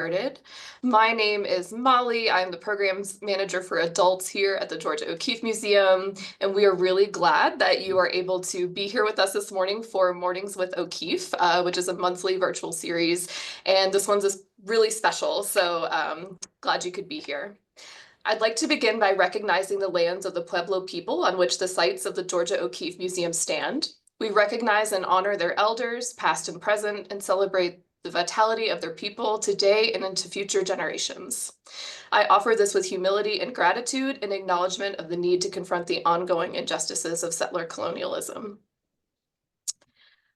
Started. My name is Molly. I'm the programs manager for adults here at the Georgia O'Keeffe Museum, and we are really glad that you are able to be here with us this morning for Mornings with O'Keeffe, which is a monthly virtual series, and this one's really special, so glad you could be here. I'd like to begin by recognizing the lands of the Pueblo people on which the sites of the Georgia O'Keeffe Museum stand. We recognize and honor their elders, past and present, and celebrate the vitality of their people today and into future generations. I offer this with humility and gratitude in acknowledgement of the need to confront the ongoing injustices of settler colonialism.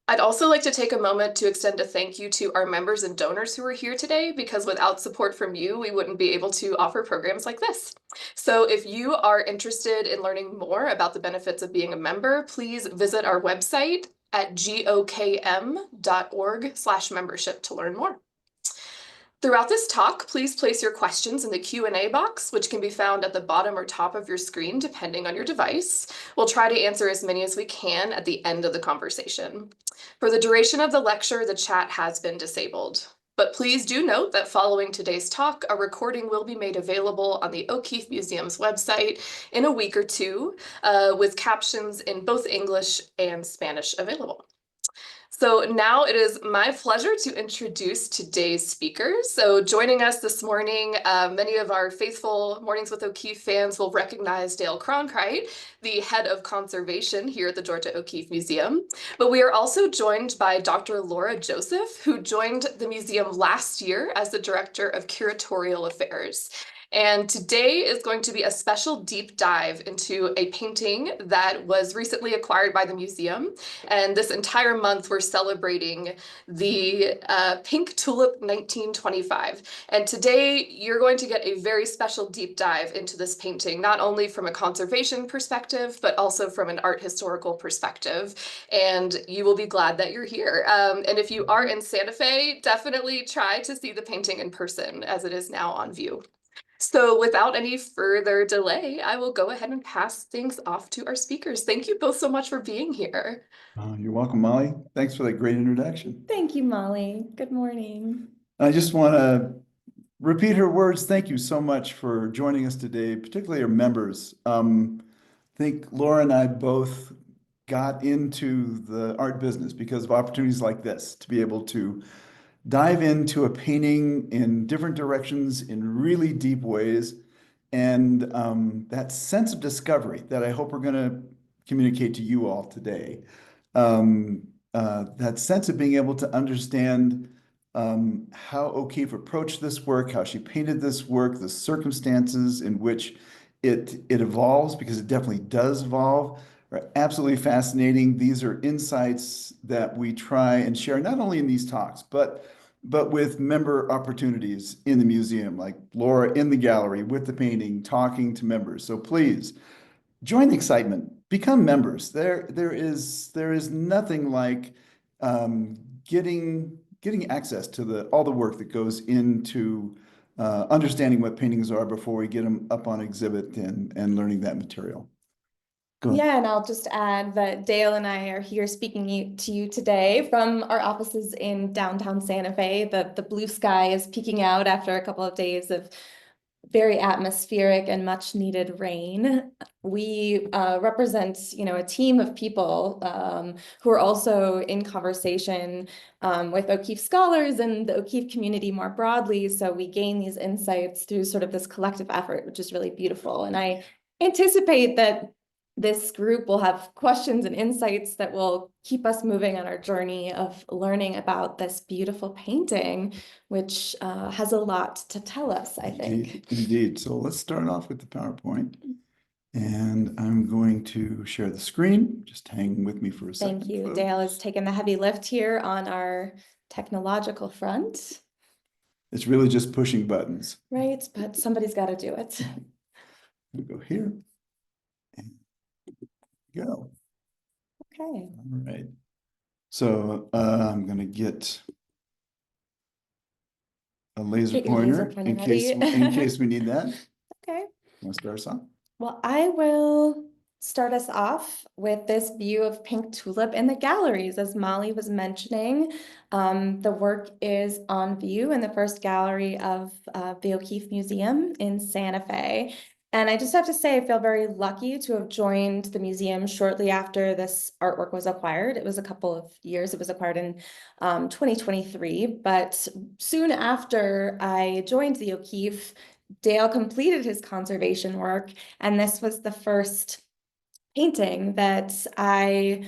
I'd also like to take a moment to extend a thank you to our members and donors who are here today, because without support from you, we wouldn't be able to offer programs like this. So if you are interested in learning more about the benefits of being a member, please visit our website at gokm.org/membership to learn more. Throughout this talk, please place your questions in the Q&A box, which can be found at the bottom or top of your screen, depending on your device. We'll try to answer as many as we can at the end of the conversation. For the duration of the lecture, the chat has been disabled. But please do note that following today's talk, a recording will be made available on the O'Keeffe Museum's website in a week or two, with captions in both English and Spanish available. So now it is my pleasure to introduce today's speakers. So joining us this morning, many of our faithful Mornings with O'Keeffe fans will recognize Dale Kronkright, the head of conservation here at the Georgia O'Keeffe Museum. But we are also joined by Dr. Laura Joseph, who joined the museum last year as the director of Curatorial Affairs. And today is going to be a special deep dive into a painting that was recently acquired by the museum. And this entire month, we're celebrating the Pink Tulip 1925. And today, you're going to get a very special deep dive into this painting, not only from a conservation perspective, but also from an art historical perspective. And you will be glad that you're here. And if you are in Santa Fe, definitely try to see the painting in person, as it is now on view. So without any further delay, I will go ahead and pass things off to our speakers. Thank you both so much for being here. You're welcome, Molly. Thanks for that great introduction. Thank you, Molly. Good morning. I just want to repeat her words. Thank you so much for joining us today, particularly our members. I think Laura and I both got into the art business because of opportunities like this, to be able to dive into a painting in different directions in really deep ways. And that sense of discovery that I hope we're going to communicate to you all today. That sense of being able to understand how O'Keeffe approached this work, how she painted this work, the circumstances in which it evolves, because it definitely does evolve, are absolutely fascinating. These are insights that we try and share, not only in these talks, but with member opportunities in the museum, like Laura in the gallery with the painting, talking to members. So please join the excitement, become members. There is nothing like getting access to all the work that goes into understanding what paintings are before we get them up on exhibit and learning that material. Yeah, and I'll just add that Dale and I are here speaking to you today from our offices in downtown Santa Fe. The blue sky is peeking out after a couple of days of very atmospheric and much needed rain. We represent, a team of people who are also in conversation with O'Keeffe scholars and the O'Keeffe community more broadly. So we gain these insights through sort of this collective effort, which is really beautiful. And I anticipate that this group will have questions and insights that will keep us moving on our journey of learning about this beautiful painting, which has a lot to tell us, I think. Indeed. So let's start off with the PowerPoint. And I'm going to share the screen. Just hang with me for a second. Thank you. Folks. Dale has taken the heavy lift here on our technological front. It's really just pushing buttons. Right, but somebody's got to do it. We'll go here. Go. Okay. All right. So I'm going to get a laser pointer in case we need that. Okay. Want to start us off? Well, I will start us off with this view of Pink Tulip in the galleries. As Molly was mentioning, the work is on view in the first gallery of the O'Keeffe Museum in Santa Fe. And I just have to say, I feel very lucky to have joined the museum shortly after this artwork was acquired. It was a couple of years. It was acquired in 2023, but soon after I joined the O'Keeffe, Dale completed his conservation work, and this was the first painting that I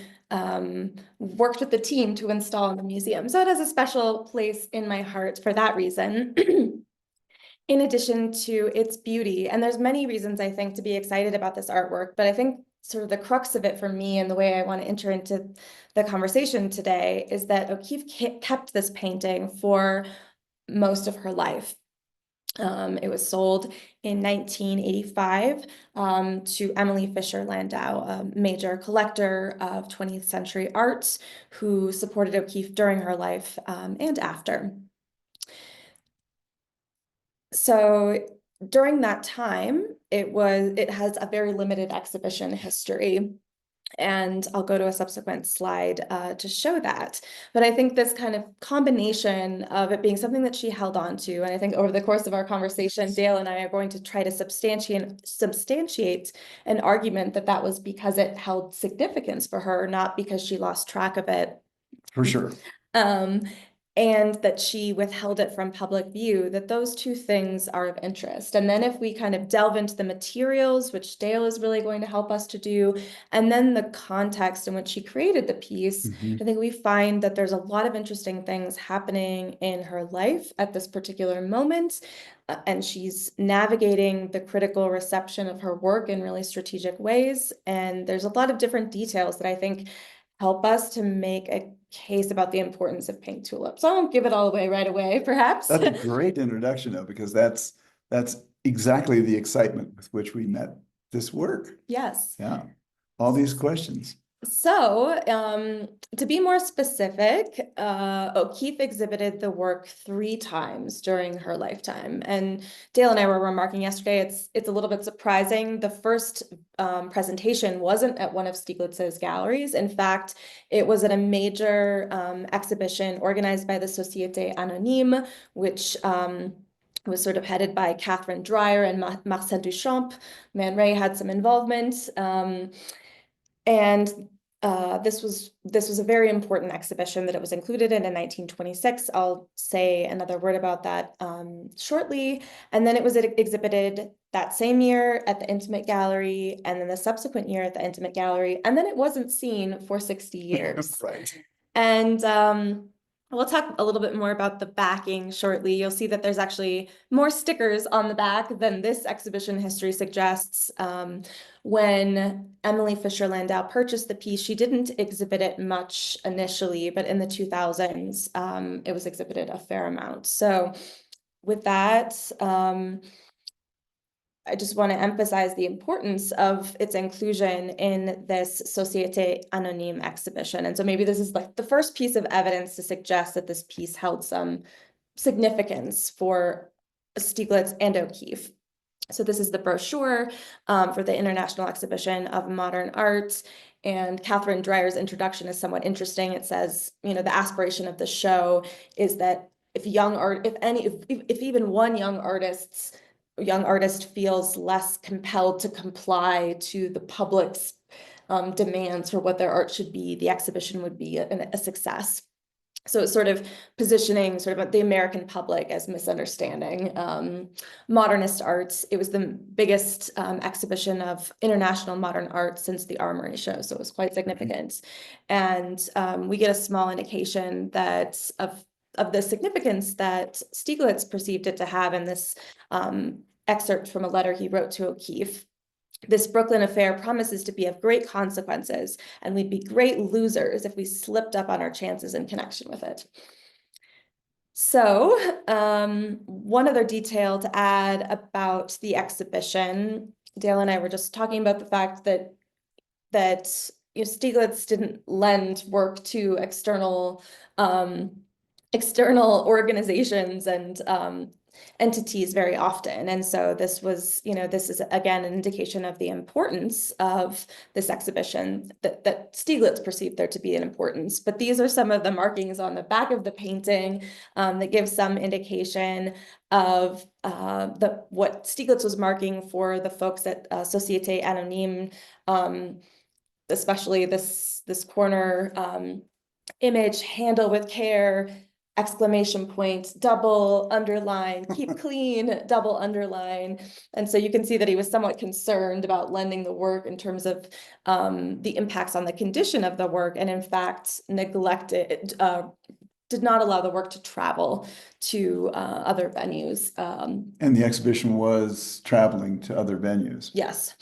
worked with the team to install in the museum. So it has a special place in my heart for that reason. In addition to its beauty, and there's many reasons I think to be excited about this artwork, but I think sort of the crux of it for me and the way I want to enter into the conversation today is that O'Keeffe kept this painting for most of her life. It was sold in 1985 to Emily Fisher Landau, a major collector of 20th century art who supported O'Keeffe during her life and after. So during that time, it has a very limited exhibition history. And I'll go to a subsequent slide to show that. But I think this kind of combination of it being something that she held on to, and I think over the course of our conversation, Dale and I are going to try to substantiate an argument that that was because it held significance for her, not because she lost track of it. For sure. And that she withheld it from public view, that those two things are of interest. And then if we kind of delve into the materials, which Dale is really going to help us to do, and then the context in which she created the piece, I think we find that there's a lot of interesting things happening in her life at this particular moment. And she's navigating the critical reception of her work in really strategic ways. And there's a lot of different details that I think help us to make a case about the importance of Pink Tulip. So I won't give it all away right away, perhaps. That's a great introduction, though, because that's exactly the excitement with which we met this work. Yes. Yeah, all these questions. So to be more specific, O'Keeffe exhibited the work 3 times during her lifetime. And Dale and I were remarking yesterday, it's a little bit surprising. The first presentation wasn't at one of Stieglitz's galleries. In fact, it was at a major exhibition organized by the Société Anonyme, which was sort of headed by Catherine Dreyer and Marcel Duchamp. Man Ray had some involvement. And this was a very important exhibition that it was included in 1926. I'll say another word about that shortly. And then it was exhibited that same year at the Intimate Gallery, and then the subsequent year at the Intimate Gallery, and then it wasn't seen for 60 years. Right. And we'll talk a little bit more about the backing shortly. You'll see that there's actually more stickers on the back than this exhibition history suggests. When Emily Fisher Landau purchased the piece, she didn't exhibit it much initially, but in the 2000s, it was exhibited a fair amount. So with that, I just want to emphasize the importance of its inclusion in this Société Anonyme exhibition. And so maybe this is like the first piece of evidence to suggest that this piece held some significance for Stieglitz and O'Keeffe. So this is the brochure for the International Exhibition of Modern Art. And Catherine Dreyer's introduction is somewhat interesting. It says, you know, the aspiration of the show is that if even one young artist feels less compelled to comply to the public's demands for what their art should be, the exhibition would be a success. So it's sort of positioning sort of the American public as misunderstanding modernist art. It was the biggest exhibition of international modern art since the Armory show, so it was quite significant. And we get a small indication that of the significance that Stieglitz perceived it to have in this excerpt from a letter he wrote to O'Keeffe. This Brooklyn affair promises to be of great consequences, and we'd be great losers if we slipped up on our chances in connection with it. So one other detail to add about the exhibition, Dale and I were just talking about the fact that you know, Stieglitz didn't lend work to external organizations and entities very often. And so this was, this is again an indication of the importance of this exhibition that Stieglitz perceived there to be an importance. But these are some of the markings on the back of the painting that give some indication of what Stieglitz was marking for the folks at Société Anonyme, especially this corner image, handle with care, exclamation point, double underline, keep clean, double underline. And so you can see that he was somewhat concerned about lending the work in terms of the impacts on the condition of the work, and in fact neglected, did not allow the work to travel to other venues. And the exhibition was traveling to other venues. Yes.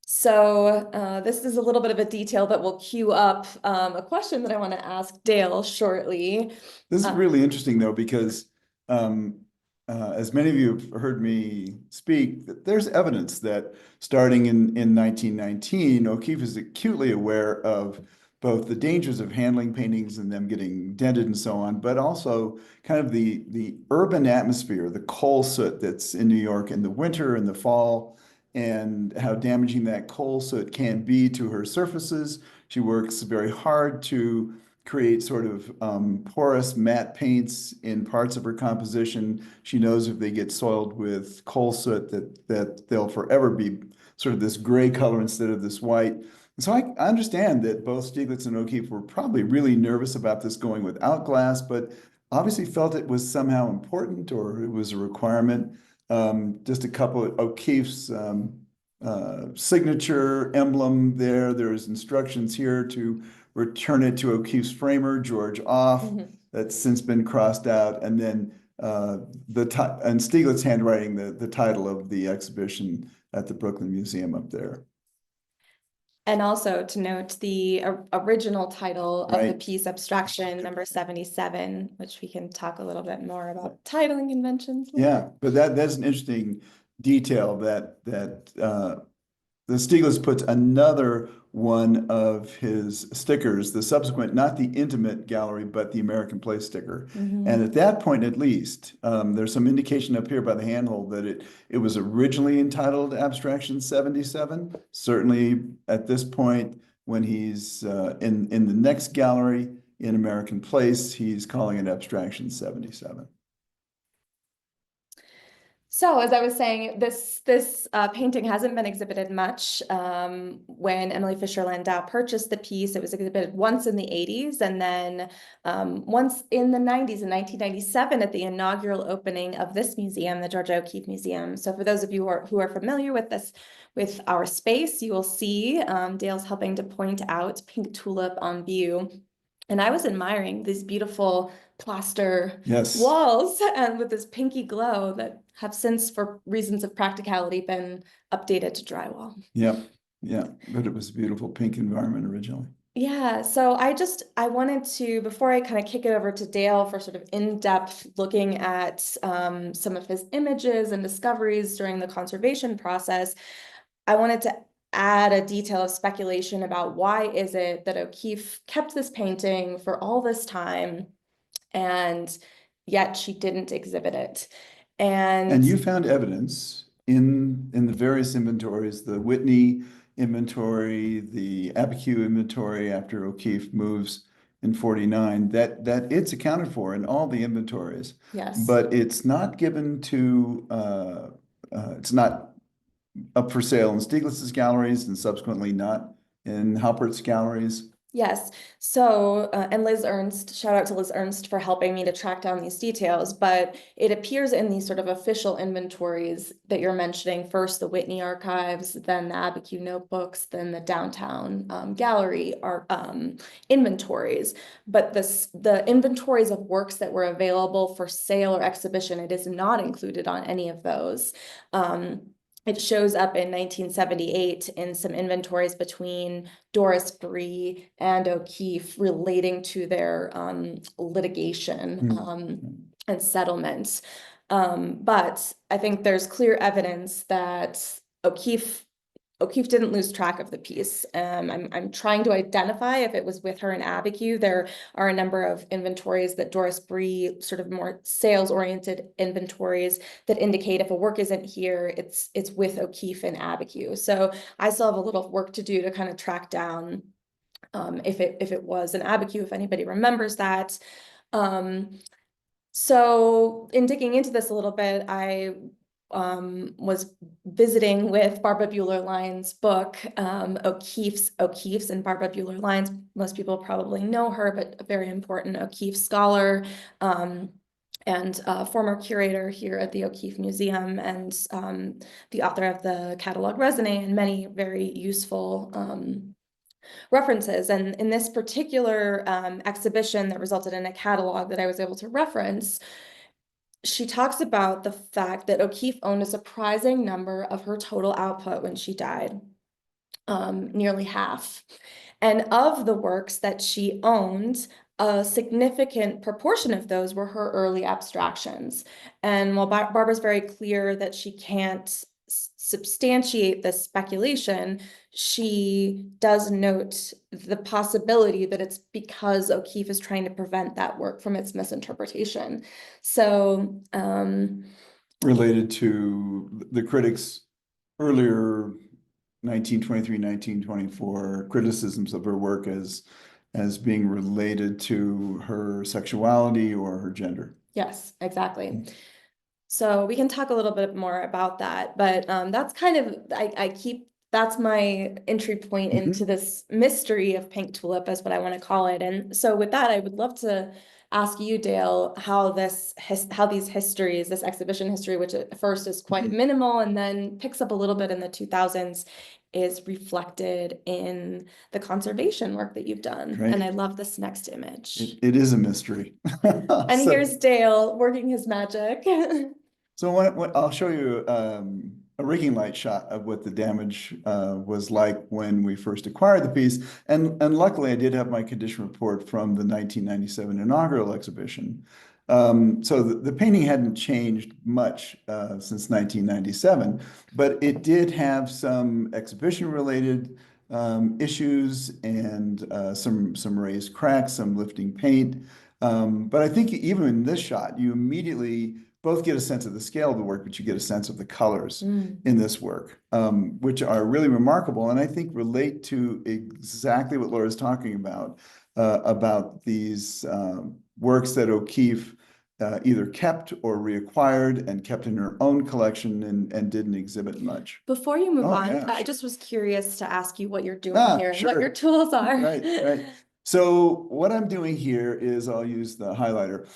So this is a little bit of a detail that will queue up a question that I want to ask Dale shortly. This is really interesting, though, because as many of you have heard me speak, there's evidence that starting in 1919, O'Keeffe is acutely aware of both the dangers of handling paintings and them getting dented and so on, but also kind of the urban atmosphere, the coal soot that's in New York in the winter and the fall, and how damaging that coal soot can be to her surfaces. She works very hard to create sort of porous matte paints in parts of her composition. She knows if they get soiled with coal soot that they'll forever be sort of this gray color instead of this white. And so I understand that both Stieglitz and O'Keeffe were probably really nervous about this going without glass, but obviously felt it was somehow important, or it was a requirement. Just a couple of O'Keeffe's signature emblem there. There's instructions here to return it to O'Keeffe's framer, George Off. That's since been crossed out. And then and Stieglitz handwriting the title of the exhibition at the Brooklyn Museum up there. And also to note the original title of the piece, Abstraction number 77, which we can talk a little bit more about titling conventions later. Yeah, but that's an interesting detail that the Stieglitz puts another one of his stickers, the subsequent, not the intimate gallery, but the American Place sticker. And at that point, at least, there's some indication up here by the handhold that it was originally entitled Abstraction 77. Certainly at this point, when he's in the next gallery in American Place, he's calling it Abstraction 77. So as I was saying, this painting hasn't been exhibited much. When Emily Fisher Landau purchased the piece, it was exhibited once in the 80s, and then once in the 90s, in 1997, at the inaugural opening of this museum, the Georgia O'Keeffe Museum. So for those of you who are familiar with this, with our space, you will see Dale's helping to point out Pink Tulip on view. And I was admiring these beautiful plaster walls and with this pinky glow that have since, for reasons of practicality, been updated to drywall. Yeah, but it was a beautiful pink environment originally. Yeah, so I wanted to, before I kind of kick it over to Dale for sort of in-depth looking at some of his images and discoveries during the conservation process, I wanted to add a detail of speculation about why is it that O'Keeffe kept this painting for all this time and yet she didn't exhibit it. And you found evidence in the various inventories, the Whitney inventory, the Abiquiu inventory after O'Keeffe moves in 49, that it's accounted for in all the inventories. Yes. But it's not given to, it's not up for sale in Stieglitz's galleries and subsequently not in Halpert's galleries. Yes. So, and Liz Ernst, shout out to Liz Ernst for helping me to track down these details, but it appears in these sort of official inventories that you're mentioning, first the Whitney archives, then the Abiquiu notebooks, then the downtown gallery are inventories. But the inventories of works that were available for sale or exhibition, it is not included on any of those. It shows up in 1978 in some inventories between Doris Bree and O'Keeffe relating to their litigation and settlements. But I think there's clear evidence that O'Keeffe O'Keeffe didn't lose track of the piece. I'm trying to identify if it was with her and Abiquiu. There are a number of inventories that Doris Bree, sort of more sales-oriented inventories, that indicate if a work isn't here, it's with O'Keeffe and Abiquiu. So I still have a little work to do to kind of track down if it was an Abiquiu, if anybody remembers that. So in digging into this a little bit, I was visiting with Barbara Buehler-Lyon's book, O'Keeffe's and Barbara Buehler-Lyon's. Most people probably know her, but a very important O'Keeffe scholar, and former curator here at the O'Keeffe Museum, and the author of the catalog Resonate, and many very useful references. And in this particular exhibition that resulted in a catalog that I was able to reference, she talks about the fact that O'Keeffe owned a surprising number of her total output when she died, nearly half. And of the works that she owned, a significant proportion of those were her early abstractions. And while Barbara's very clear that she can't substantiate this speculation, she does note the possibility that it's because O'Keeffe is trying to prevent that work from its misinterpretation. So, Related to the critics' earlier 1923, 1924 criticisms of her work as being related to her sexuality or her gender. yes, exactly. So we can talk a little bit more about that, but that's kind of, that's my entry point into this mystery of Pink Tulip, is what I want to call it. And so with that, I would love to ask you, Dale, how these histories, this exhibition history, which at first is quite minimal and then picks up a little bit in the 2000s, is reflected in the conservation work that you've done. Right. And I love this next image. It is a mystery. And here's Dale working his magic. So what I'll show you a rigging light shot of what the damage was like when we first acquired the piece. And luckily I did have my condition report from the 1997 inaugural exhibition. So the painting hadn't changed much since 1997, but it did have some exhibition related issues and some raised cracks, some lifting paint. But I think even in this shot, you immediately both get a sense of the scale of the work, but you get a sense of the colors in this work, which are really remarkable, and I think relate to exactly what Laura's talking about these works that O'Keeffe either kept or reacquired and kept in her own collection and didn't exhibit much. Before you move on, yeah, I just was curious to ask you what you're doing here and sure. what your tools are. Right. So what I'm doing here is I'll use the highlighter.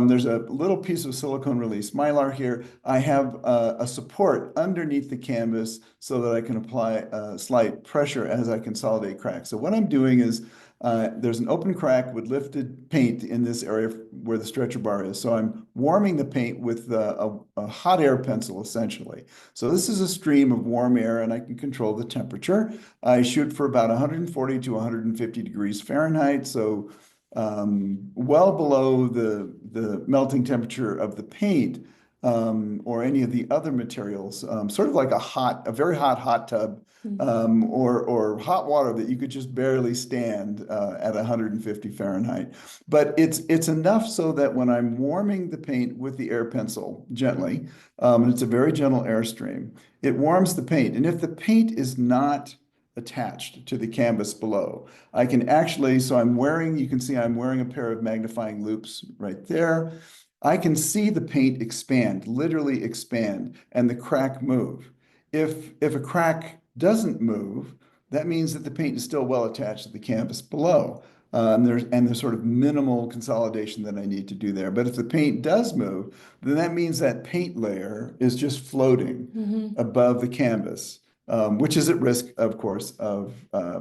There's a little piece of silicone release mylar here. I have a support underneath the canvas so that I can apply slight pressure as I consolidate cracks. So what I'm doing is there's an open crack with lifted paint in this area where the stretcher bar is. So I'm warming the paint with a hot air pencil, essentially. So this is a stream of warm air, and I can control the temperature. I shoot for about 140 to 150 degrees Fahrenheit, so well below the melting temperature of the paint or any of the other materials, sort of like a very hot tub, or hot water that you could just barely stand at 150 Fahrenheit. But it's enough so that when I'm warming the paint with the air pencil gently, and it's a very gentle airstream, it warms the paint. And if the paint is not attached to the canvas below, I can actually, so you can see I'm wearing a pair of magnifying loops right there. I can see the paint expand, literally expand, and the crack move. If a crack doesn't move, that means that the paint is still well attached to the canvas below. There's sort of minimal consolidation that I need to do there. But if the paint does move, then that means that paint layer is just floating above the canvas, which is at risk, of course, of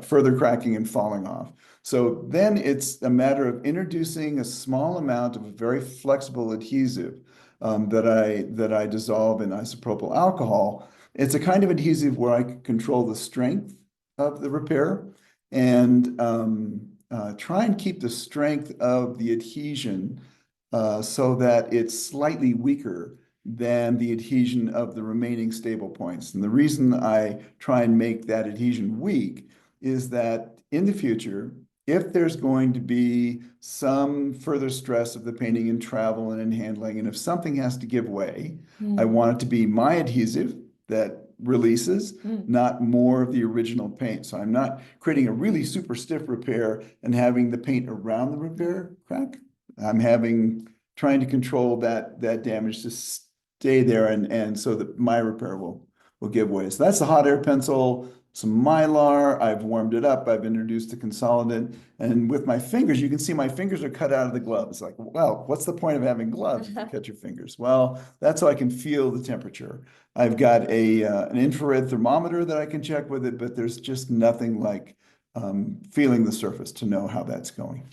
further cracking and falling off. So then it's a matter of introducing a small amount of a very flexible adhesive that I dissolve in isopropyl alcohol. It's a kind of adhesive where I can control the strength of the repair and try and keep the strength of the adhesion so that it's slightly weaker than the adhesion of the remaining stable points. And the reason I try and make that adhesion weak is that in the future, if there's going to be some further stress of the painting in travel and in handling, and if something has to give way, I want it to be my adhesive that releases, not more of the original paint. So I'm not creating a really super stiff repair and having the paint around the repair crack. I'm trying to control that damage to stay there, and so that my repair will give way. So that's the hot air pencil, some Mylar. I've warmed it up. I've introduced the consolidant, and with my fingers, you can see my fingers are cut out of the glove. It's like, well, what's the point of having gloves if you cut your fingers? Well, that's so I can feel the temperature. I've got an infrared thermometer that I can check with it, but there's just nothing like feeling the surface to know how that's going.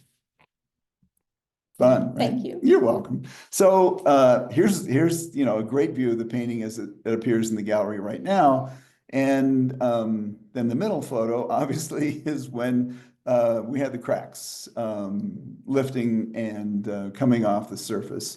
Fun, right? Thank you. You're welcome. So here's a great view of the painting as it appears in the gallery right now. And then the middle photo, obviously, is when we had the cracks lifting and coming off the surface.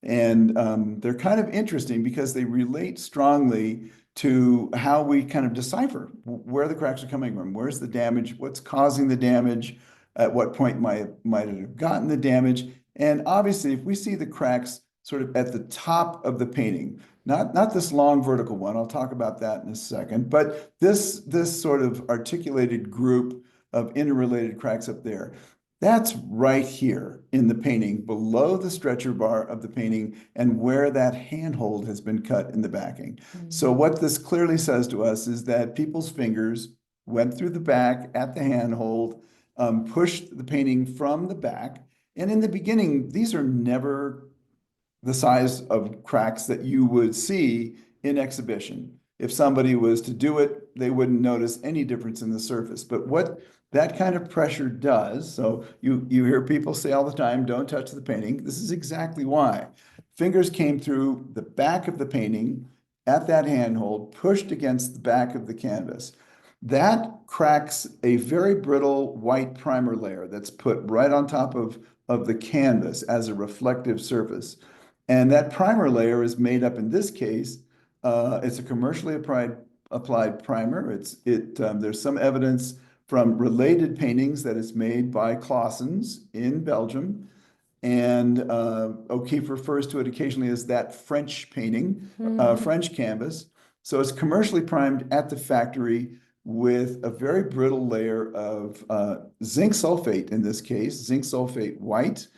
And they're kind of interesting because they relate strongly to how we kind of decipher where the cracks are coming from. Where's the damage? What's causing the damage? At what point might it have gotten the damage? And obviously, if we see the cracks sort of at the top of the painting, not this long vertical one, I'll talk about that in a second, but this sort of articulated group of interrelated cracks up there, that's right here in the painting, below the stretcher bar of the painting and where that handhold has been cut in the backing. So what this clearly says to us is that people's fingers went through the back at the handhold, pushed the painting from the back. And in the beginning, these are never the size of cracks that you would see in exhibition. If somebody was to do it, they wouldn't notice any difference in the surface. But what that kind of pressure does, so you hear people say all the time, don't touch the painting. This is exactly why. Fingers came through the back of the painting at that handhold, pushed against the back of the canvas. That cracks a very brittle white primer layer that's put right on top of the canvas as a reflective surface. And that primer layer is made up, in this case, it's a commercially applied primer. There's some evidence from related paintings that it's made by Claessens in Belgium. And O'Keeffe refers to it occasionally as that French painting, French canvas. So it's commercially primed at the factory with a very brittle layer of zinc sulfate, in this case, zinc sulfate white,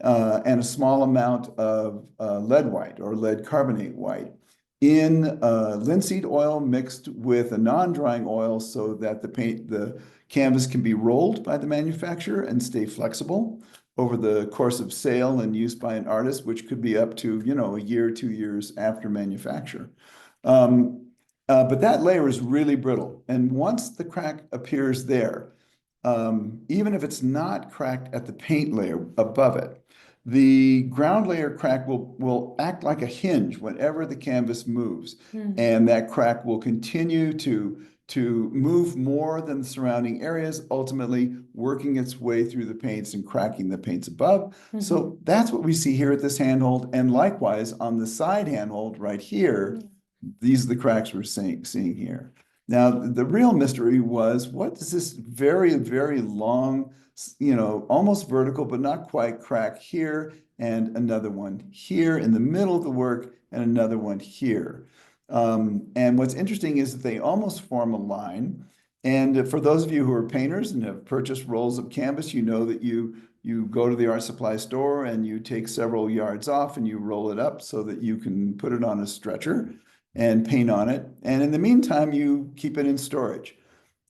and a small amount of lead white or lead carbonate white in linseed oil mixed with a non-drying oil so that the canvas can be rolled by the manufacturer and stay flexible over the course of sale and use by an artist, which could be up to, a year, 2 years after manufacture. But that layer is really brittle. And once the crack appears there, even if it's not cracked at the paint layer above it, the ground layer crack will act like a hinge whenever the canvas moves. And that crack will continue to move more than the surrounding areas, ultimately working its way through the paints and cracking the paints above. So that's what we see here at this handhold. And likewise, on the side handhold right here, these are the cracks we're seeing here. Now, the real mystery was, what is this very, very long, almost vertical, but not quite crack here, and another one here in the middle of the work, and another one here. And what's interesting is that they almost form a line. And for those of you who are painters and have purchased rolls of canvas, you know that you go to the art supply store and you take several yards off and you roll it up so that you can put it on a stretcher and paint on it. And in the meantime, you keep it in storage.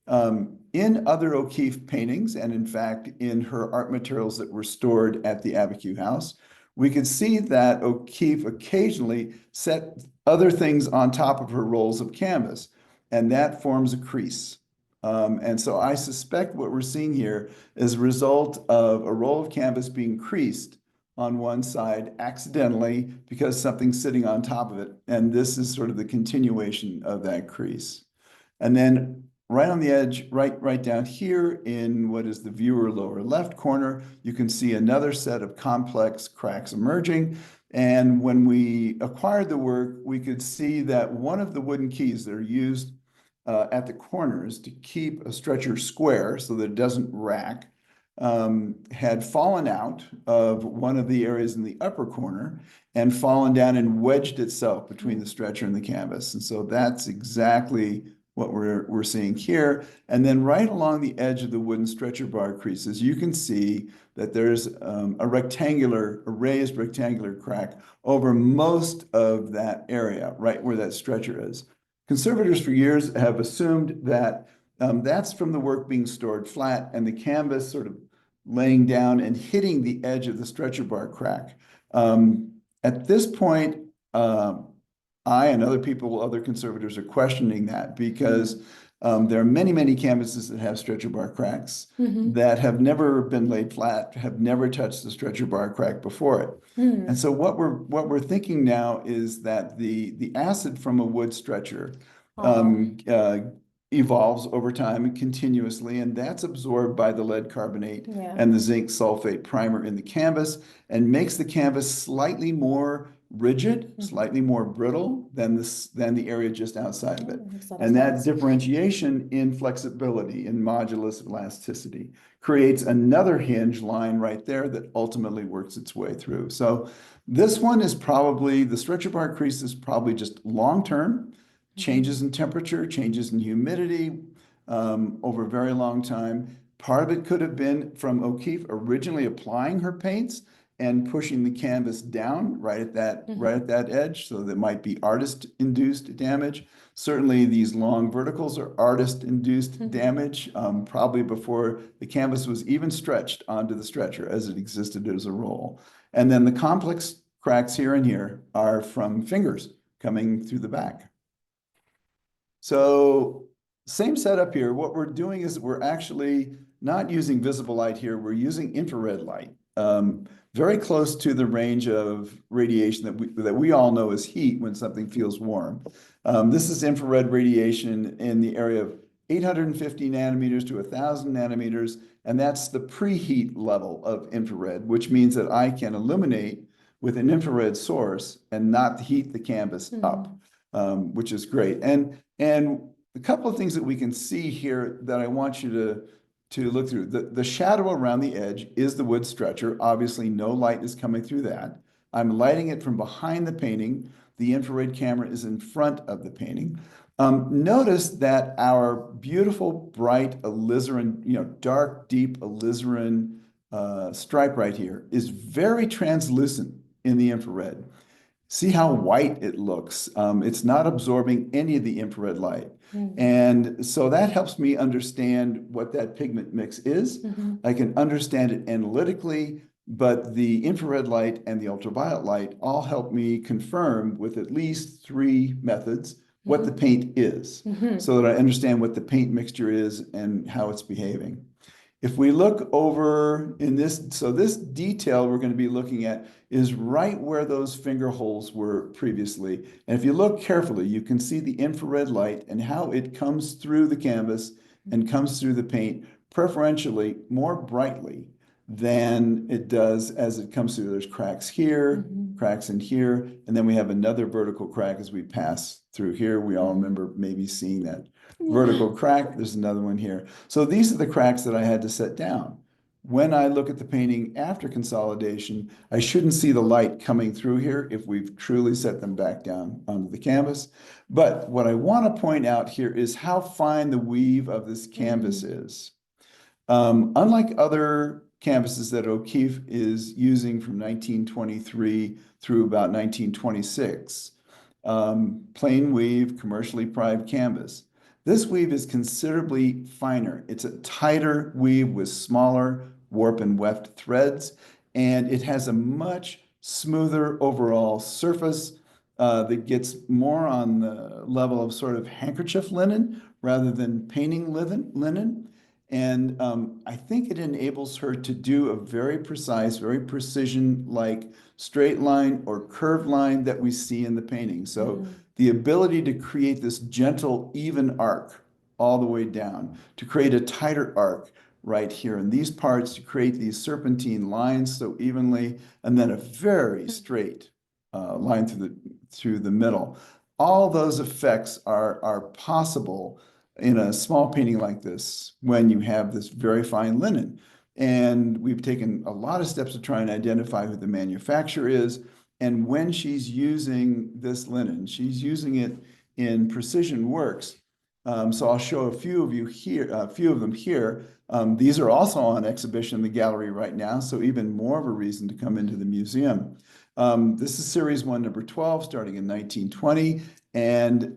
In other O'Keeffe paintings, and in fact, in her art materials that were stored at the Abiquiu House, we could see that O'Keeffe occasionally set other things on top of her rolls of canvas, and that forms a crease. And so I suspect what we're seeing here is a result of a roll of canvas being creased on one side accidentally because something's sitting on top of it. And this is sort of the continuation of that crease. And then right on the edge, right down here in what is the viewer lower left corner, you can see another set of complex cracks emerging. And when we acquired the work, we could see that one of the wooden keys that are used at the corners to keep a stretcher square so that it doesn't rack had fallen out of one of the areas in the upper corner and fallen down and wedged itself between the stretcher and the canvas. And so that's exactly what we're seeing here. And then right along the edge of the wooden stretcher bar creases, you can see that there's a raised rectangular crack over most of that area, right where that stretcher is. Conservators for years have assumed that that's from the work being stored flat and the canvas sort of laying down and hitting the edge of the stretcher bar crack. At this point, I and other conservators are questioning that because there are many, many canvases that have stretcher bar cracks that have never been laid flat, have never touched the stretcher bar crack before it. And so what we're thinking now is that the acid from a wood stretcher evolves over time and continuously, and that's absorbed by the lead carbonate and the zinc sulfate primer in the canvas and makes the canvas slightly more rigid, slightly more brittle than the area just outside of it. And that differentiation in flexibility, in modulus elasticity, creates another hinge line right there that ultimately works its way through. So this one is probably, the stretcher bar crease is probably just long-term, changes in temperature, changes in humidity over a very long time. Part of it could have been from O'Keeffe originally applying her paints and pushing the canvas down right at that edge, so that might be artist-induced damage. Certainly these long verticals are artist-induced damage, probably before the canvas was even stretched onto the stretcher as it existed as a roll. And then the complex cracks here and here are from fingers coming through the back. So same setup here. What we're doing is we're actually not using visible light here. We're using infrared light, very close to the range of radiation that we all know as heat when something feels warm. This is infrared radiation in the area of 850 nanometers to 1,000 nanometers, and that's the preheat level of infrared, which means that I can illuminate with an infrared source and not heat the canvas up, which is great. And a couple of things that we can see here that I want you to look through. The shadow around the edge is the wood stretcher. Obviously, no light is coming through that. I'm lighting it from behind the painting. The infrared camera is in front of the painting. Notice that our beautiful, bright alizarin, dark, deep alizarin stripe right here is very translucent in the infrared. See how white it looks. It's not absorbing any of the infrared light. And so that helps me understand what that pigment mix is. I can understand it analytically, but the infrared light and the ultraviolet light all help me confirm with at least 3 methods what the paint is, so that I understand what the paint mixture is and how it's behaving. If we look over in this, so this detail we're going to be looking at is right where those finger holes were previously. And if you look carefully, you can see the infrared light and how it comes through the canvas and comes through the paint preferentially more brightly than it does as it comes through. There's cracks here, cracks in here, and then we have another vertical crack as we pass through here. We all remember maybe seeing that vertical crack. There's another one here. So these are the cracks that I had to set down. When I look at the painting after consolidation, I shouldn't see the light coming through here if we've truly set them back down onto the canvas. But what I want to point out here is how fine the weave of this canvas is. Unlike other canvases that O'Keeffe is using from 1923 through about 1926, plain weave, commercially prized canvas. This weave is considerably finer. It's a tighter weave with smaller warp and weft threads, and it has a much smoother overall surface that gets more on the level of sort of handkerchief linen rather than painting linen. And I think it enables her to do a very precise, very precision-like straight line or curved line that we see in the painting. So the ability to create this gentle, even arc all the way down, to create a tighter arc right here in these parts, to create these serpentine lines so evenly, and then a very straight line through the middle. All those effects are possible in a small painting like this when you have this very fine linen. And we've taken a lot of steps to try and identify who the manufacturer is. And when she's using this linen, she's using it in precision works. So I'll show a few of them here. These are also on exhibition in the gallery right now, so even more of a reason to come into the museum. This is series 1, number 12, starting in 1920. And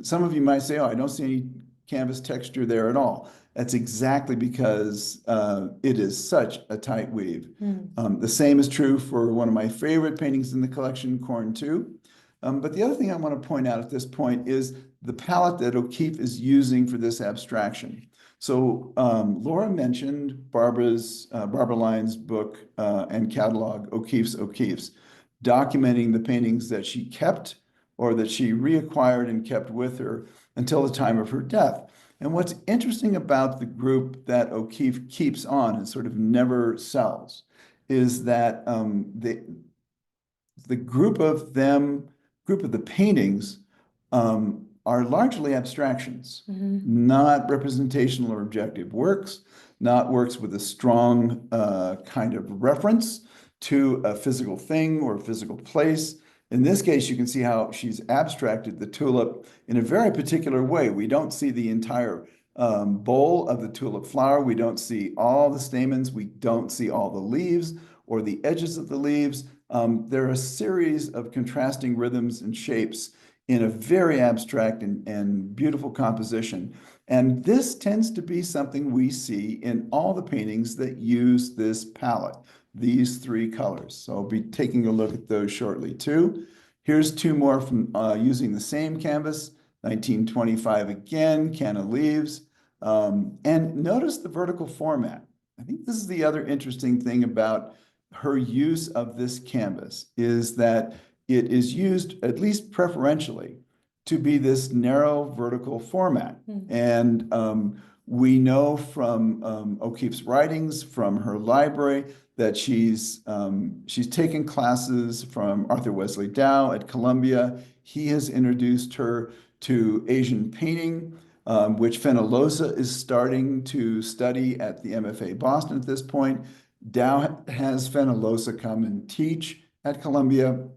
some of you might say, oh, I don't see any canvas texture there at all. That's exactly because it is such a tight weave. The same is true for one of my favorite paintings in the collection, Corn 2. But the other thing I want to point out at this point is the palette that O'Keeffe is using for this abstraction. So Laura mentioned Barbara Lyon's book and catalog, O'Keeffe's, documenting the paintings that she kept or that she reacquired and kept with her until the time of her death. And what's interesting about the group that O'Keeffe keeps on and sort of never sells is that the group of the paintings are largely abstractions, not representational or objective works, not works with a strong kind of reference to a physical thing or a physical place. In this case, you can see how she's abstracted the tulip in a very particular way. We don't see the entire bowl of the tulip flower. We don't see all the stamens. We don't see all the leaves or the edges of the leaves. There are a series of contrasting rhythms and shapes in a very abstract and beautiful composition. And this tends to be something we see in all the paintings that use this palette, these 3 colors. So I'll be taking a look at those shortly too. Here's 2 more from using the same canvas, 1925 again, Canna Leaves. And notice the vertical format. I think this is the other interesting thing about her use of this canvas is that it is used, at least preferentially, to be this narrow vertical format. And we know from O'Keeffe's writings, from her library, that she's taken classes from Arthur Wesley Dow at Columbia. He has introduced her to Asian painting, which Fenollosa is starting to study at the MFA Boston at this point. Dow has Fenollosa come and teach at Columbia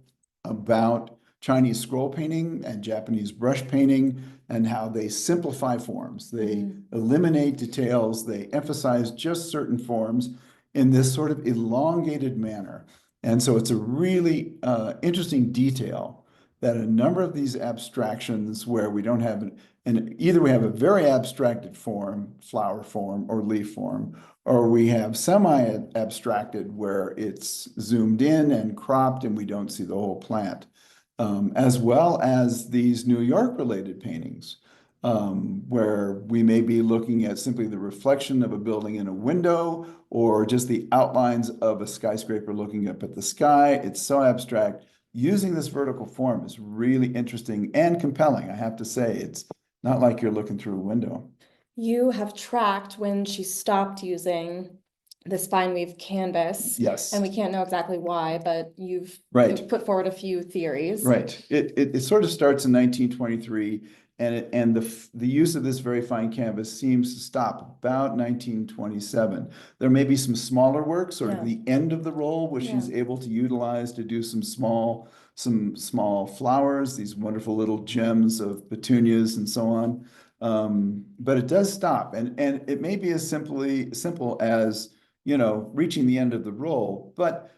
about Chinese scroll painting and Japanese brush painting and how they simplify forms. They eliminate details. They emphasize just certain forms in this sort of elongated manner. And so it's a really interesting detail that a number of these abstractions where we don't have either we have a very abstracted form, flower form or leaf form, or we have semi-abstracted where it's zoomed in and cropped and we don't see the whole plant, as well as these New York-related paintings, where we may be looking at simply the reflection of a building in a window or just the outlines of a skyscraper looking up at the sky. It's so abstract. Using this vertical form is really interesting and compelling. I have to say, it's not like you're looking through a window. You have tracked when she stopped using this fine weave canvas. Yes. And we can't know exactly why, but you've put forward a few theories. Right. It sort of starts in 1923, and the use of this very fine canvas seems to stop about 1927. There may be some smaller work, sort of the end of the roll, which she's able to utilize to do some small flowers, these wonderful little gems of petunias and so on. But it does stop, and it may be as simple as, you know, reaching the end of the roll. But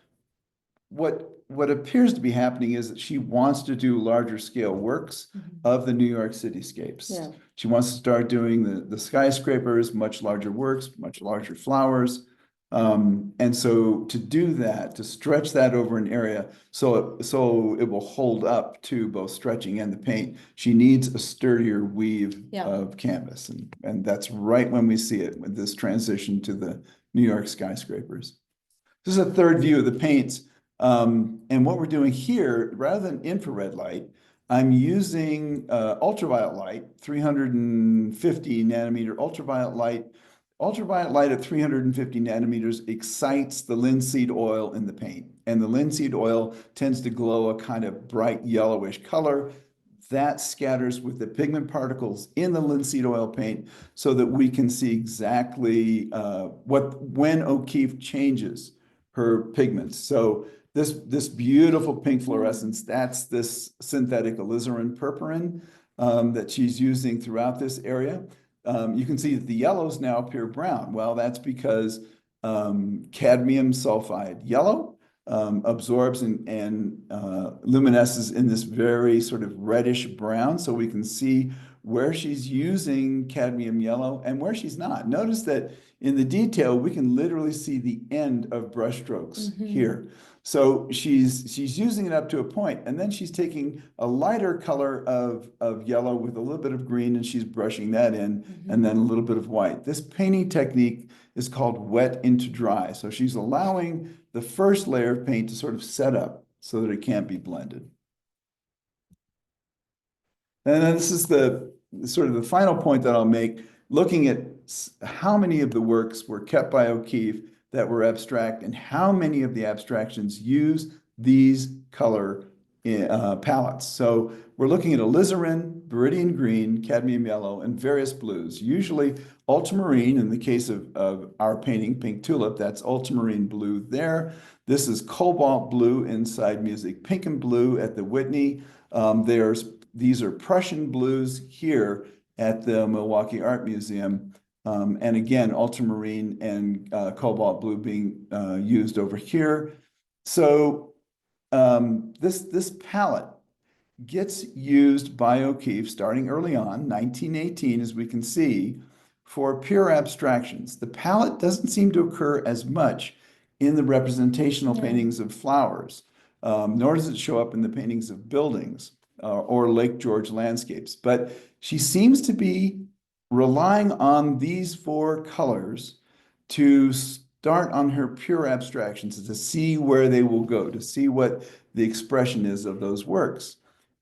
what appears to be happening is that she wants to do larger scale works of the New York cityscapes. She wants to start doing the skyscrapers, much larger works, much larger flowers. And so to do that, to stretch that over an area so it will hold up to both stretching and the paint, she needs a sturdier weave of canvas. And that's right when we see it with this transition to the New York skyscrapers. This is a third view of the paints. And what we're doing here, rather than infrared light, I'm using ultraviolet light, 350 nanometer ultraviolet light, Ultraviolet light at 350 nanometers excites the linseed oil in the paint, and the linseed oil tends to glow a kind of bright yellowish color. That scatters with the pigment particles in the linseed oil paint so that we can see exactly when O'Keeffe changes her pigments. So this beautiful pink fluorescence, that's this synthetic alizarin purpurin that she's using throughout this area. You can see that the yellows now appear brown. Well, that's because cadmium sulfide yellow absorbs and luminesces in this very sort of reddish brown. So we can see where she's using cadmium yellow and where she's not. Notice that in the detail, we can literally see the end of brush strokes here. So she's using it up to a point, and then she's taking a lighter color of yellow with a little bit of green, and she's brushing that in, and then a little bit of white. This painting technique is called wet into dry. So she's allowing the first layer of paint to sort of set up so that it can't be blended. And then this is the sort of the final point that I'll make, looking at how many of the works were kept by O'Keeffe that were abstract and how many of the abstractions use these color palettes. So we're looking at alizarin, viridian green, cadmium yellow, and various blues, usually ultramarine. In the case of our painting, Pink Tulip, that's ultramarine blue there. This is cobalt blue inside Music Pink and Blue at the Whitney. These are Prussian blues here at the Milwaukee Art Museum. And again, ultramarine and cobalt blue being used over here. So this palette gets used by O'Keeffe starting early on, 1918, as we can see, for pure abstractions. The palette doesn't seem to occur as much in the representational paintings of flowers, nor does it show up in the paintings of buildings or Lake George landscapes. But she seems to be relying on these four colors to start on her pure abstractions, to see where they will go, to see what the expression is of those works.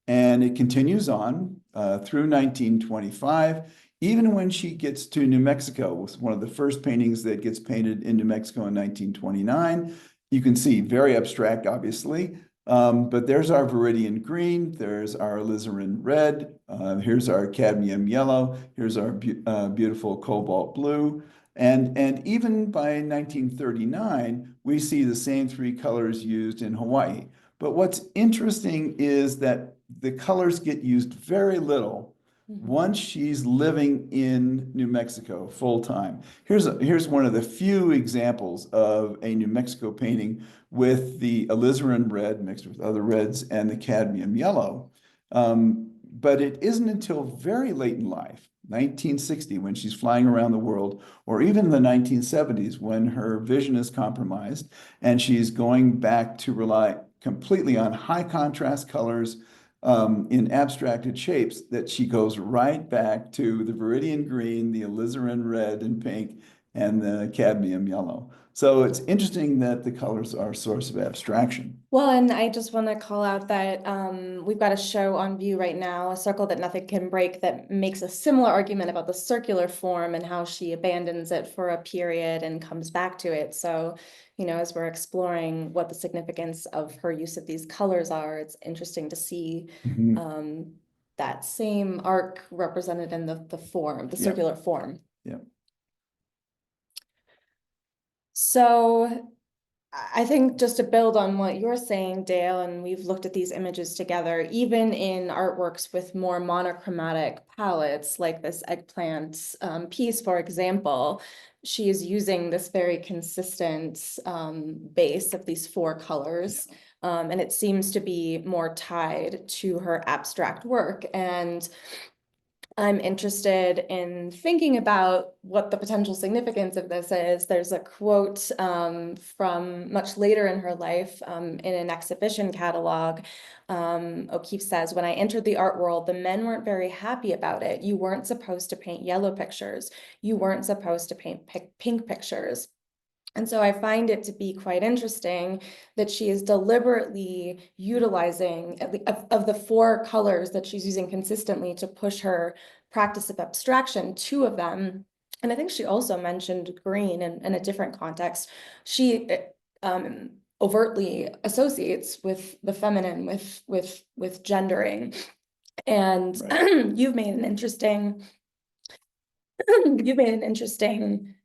And it continues on through 1925, even when she gets to New Mexico, one of the first paintings that gets painted in New Mexico in 1929. You can see very abstract, obviously, but there's our viridian green, there's our alizarin red, here's our cadmium yellow, here's our beautiful cobalt blue. And even by 1939, we see the same three colors used in Hawaii. But what's interesting is that the colors get used very little once she's living in New Mexico full time. Here's one of the few examples of a New Mexico painting with the alizarin red mixed with other reds and the cadmium yellow. But it isn't until very late in life, 1960, when she's flying around the world, or even the 1970s when her vision is compromised and she's going back to rely completely on high contrast colors in abstracted shapes, that she goes right back to the viridian green, the alizarin red and pink, and the cadmium yellow. So it's interesting that the colors are a source of abstraction. Well, and I just want to call out that we've got a show on view right now, A Circle That Nothing Can Break, that makes a similar argument about the circular form and how she abandons it for a period and comes back to it. So, you know, as we're exploring what the significance of her use of these colors are, it's interesting to see that same arc represented in the form, the circular form. Yeah. So I think just to build on what you're saying, Dale, and we've looked at these images together, even in artworks with more monochromatic palettes, like this eggplant piece, for example, she is using this very consistent base of these four colors. And it seems to be more tied to her abstract work. And I'm interested in thinking about what the potential significance of this is. There's a quote from much later in her life in an exhibition catalog. O'Keeffe says, "When I entered the art world, the men weren't very happy about it. You weren't supposed to paint yellow pictures. You weren't supposed to paint pink pictures." And so I find it to be quite interesting that she is deliberately utilizing, of the four colors that she's using consistently to push her practice of abstraction, two of them And I think she also mentioned green in a different context. She overtly associates with the feminine, with gendering. And Right. you've made an interesting you've made an interesting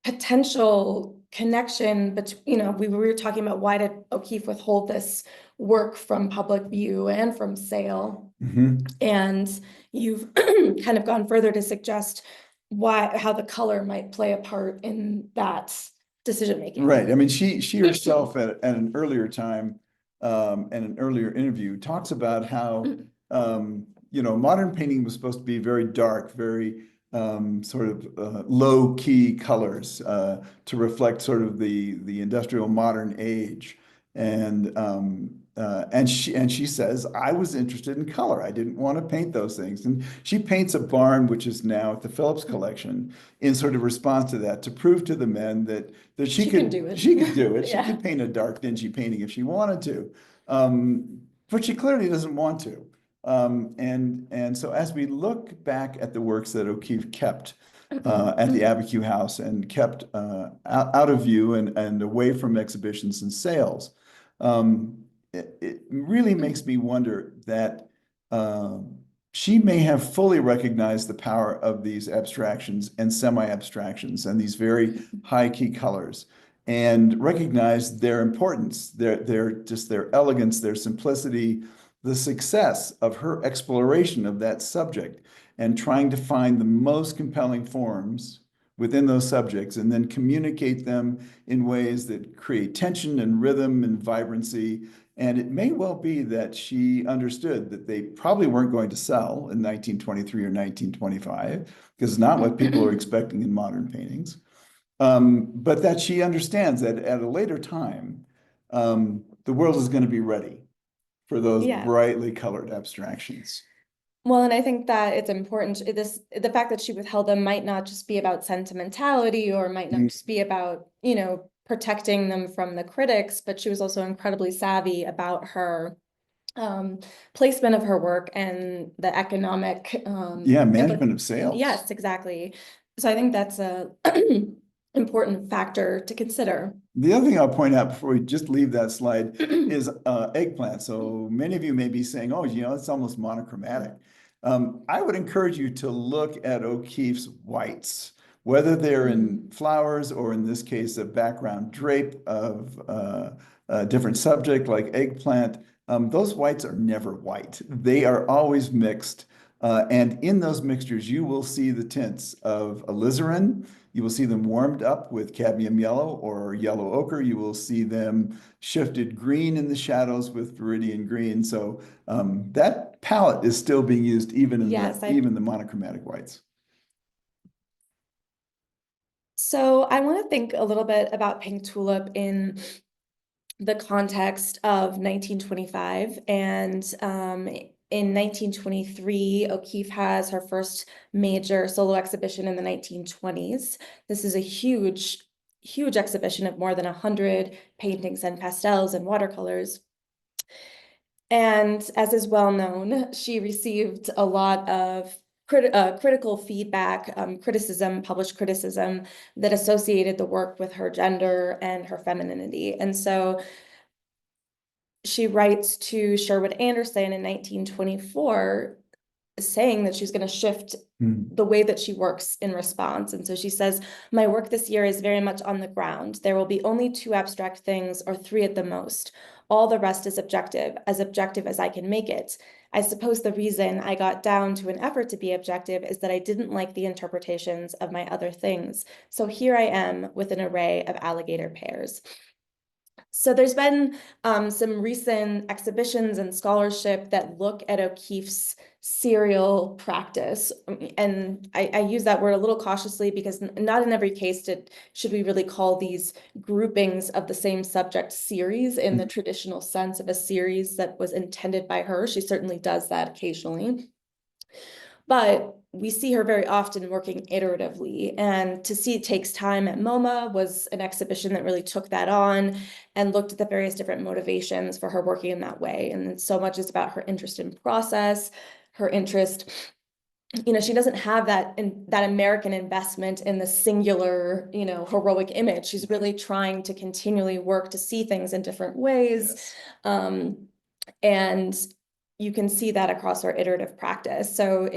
potential connection between, you know, we were talking about why did O'Keeffe withhold this work from public view and from sale. Mhm. And you've kind of gone further to suggest how the color might play a part in that decision making. Right. I mean, she herself at an earlier time, and an earlier interview talks about how, you know, modern painting was supposed to be very dark, very sort of low key colors to reflect sort of the industrial modern age. And she says, I was interested in color. I didn't want to paint those things. And she paints a barn, which is now at the Phillips collection, in sort of response to that, to prove to the men that She can do it. she could do it. She Yeah. could paint a dark, dingy painting if she wanted to. But she clearly doesn't want to. And so as we look back at the works that O'Keeffe kept at the Abiquiu House and kept out of view and away from exhibitions and sales, it really makes me wonder that she may have fully recognized the power of these abstractions and semi-abstractions and these very high key colors, and recognized their importance, their elegance, their simplicity, the success of her exploration of that subject, and trying to find the most compelling forms within those subjects and then communicate them in ways that create tension and rhythm and vibrancy. And it may well be that she understood that they probably weren't going to sell in 1923 or 1925, because it's not what people are expecting in modern paintings. But that she understands that at a later time, the world is going to be ready for those Yeah. brightly colored abstractions. Well, and I think that it's important, the fact that she withheld them might not just be about sentimentality, or might not just be about, you know, protecting them from the critics, but she was also incredibly savvy about her placement of her work and the economic Management of sales. Yes, exactly. So I think that's a important factor to consider. The other thing I'll point out before we just leave that slide is eggplant. So many of you may be saying, oh, you know, it's almost monochromatic. I would encourage you to look at O'Keeffe's whites, whether they're in flowers or in this case, a background drape of a different subject like eggplant. Those whites are never white. They are always mixed. And in those mixtures, you will see the tints of alizarin. You will see them warmed up with cadmium yellow or yellow ochre. You will see them shifted green in the shadows with viridian green. So that palette is still being used even in even the monochromatic whites. So I want to think a little bit about Pink Tulip in the context of 1925, and in 1923, O'Keeffe has her first major solo exhibition in the 1920s. This is a huge exhibition of more than 100 paintings and pastels and watercolors. And as is well known, she received a lot of critical feedback, published criticism that associated the work with her gender and her femininity. And so she writes to Sherwood Anderson in 1924, saying that she's going to shift the way that she works in response. And so she says, my work this year is very much on the ground. There will be only 2 abstract things, or 3 at the most. All the rest is objective as I can make it. I suppose the reason I got down to an effort to be objective is that I didn't like the interpretations of my other things. So here I am with an array of alligator pears. So there's been some recent exhibitions and scholarship that look at O'Keeffe's serial practice. And I use that word a little cautiously, because not in every case should we really call these groupings of the same subject series in the traditional sense of a series that was intended by her. She certainly does that occasionally. But we see her very often working iteratively, and To See It Takes Time at MoMA was an exhibition that really took that on and looked at the various different motivations for her working in that way. And so much is about her interest in process, her interest she doesn't have that American investment in the singular, heroic image. She's really trying to continually work to see things in different ways. Yes. And you can see that across our iterative practice. So,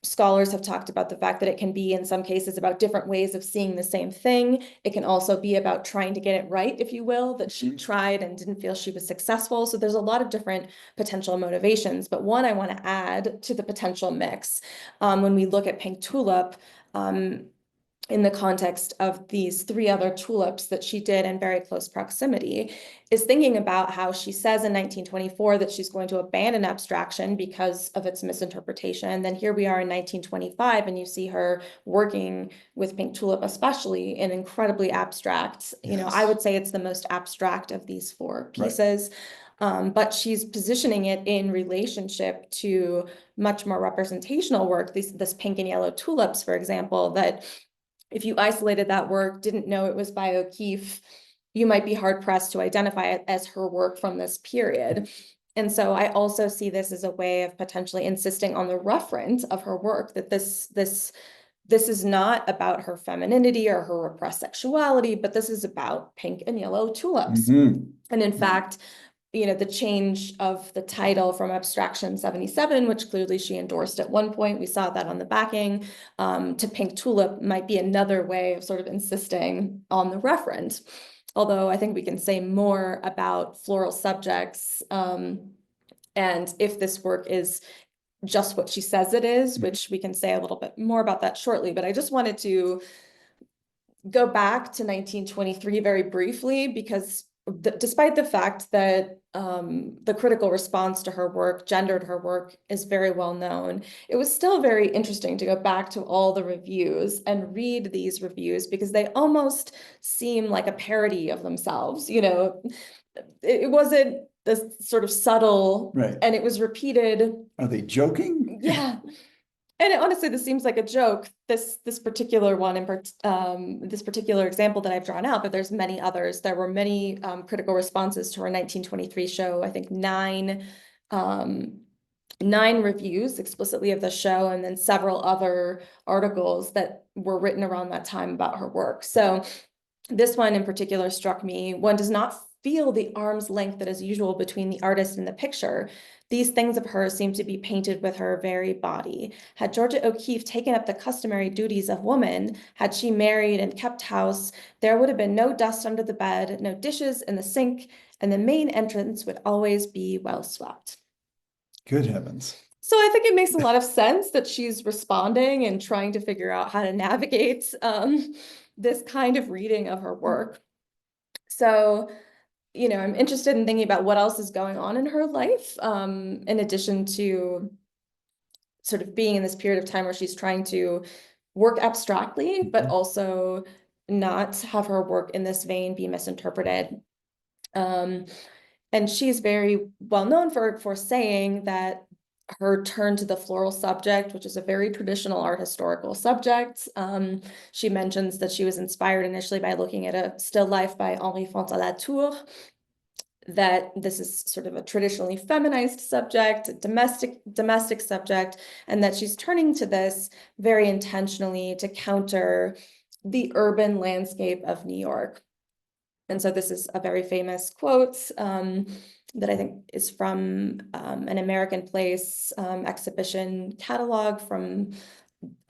scholars have talked about the fact that it can be, in some cases, about different ways of seeing the same thing. It can also be about trying to get it right, if you will, that she tried and didn't feel she was successful. So there's a lot of different potential motivations. But one I want to add to the potential mix, when we look at Pink Tulip, in the context of these 3 other tulips that she did in very close proximity, is thinking about how she says in 1924 that she's going to abandon abstraction because of its misinterpretation. And then here we are in 1925, and you see her working with Pink Tulip, especially in incredibly abstract, Yes. I would say it's the most abstract of these 4 pieces. Right. But she's positioning it in relationship to much more representational work, this pink and yellow tulips, for example, that if you isolated that work, didn't know it was by O'Keeffe, you might be hard pressed to identify it as her work from this period. And so I also see this as a way of potentially insisting on the reference of her work, that this is not about her femininity or her repressed sexuality, but this is about pink and yellow tulips. And in fact, the change of the title from Abstraction 77, which clearly she endorsed at one point, we saw that on the backing, to Pink Tulip might be another way of sort of insisting on the reference. Although I think we can say more about floral subjects, and if this work is just what she says it is, which we can say a little bit more about that shortly. But I just wanted to go back to 1923 very briefly, because despite the fact that the critical response to her work, gendered her work, is very well known, it was still very interesting to go back to all the reviews and read these reviews, because they almost seem like a parody of themselves. It wasn't this sort of subtle, Right. And it was repeated. Are they joking? Yeah. And honestly, this seems like a joke, this particular one, this particular example that I've drawn out, but there's many others. There were many critical responses to our 1923 show. I think 9 reviews explicitly of the show, and then several other articles that were written around that time about her work. So this one in particular struck me. One does not feel the arm's length that is usual between the artist and the picture. These things of hers seem to be painted with her very body. Had Georgia O'Keeffe taken up the customary duties of woman, had she married and kept house, there would have been no dust under the bed, no dishes in the sink, and the main entrance would always be well swept. Good heavens. So I think it makes a lot of sense that she's responding and trying to figure out how to navigate this kind of reading of her work. So, I'm interested in thinking about what else is going on in her life, in addition to sort of being in this period of time where she's trying to work abstractly, but also not have her work in this vein be misinterpreted. And she's very well known for saying that her turn to the floral subject, which is a very traditional art historical subject. She mentions that she was inspired initially by looking at a still life by Henri Fontaine-Latour, that this is sort of a traditionally feminized subject, domestic subject, and that she's turning to this very intentionally to counter the urban landscape of New York. And so this is a very famous quote that I think is from an American Place exhibition catalog from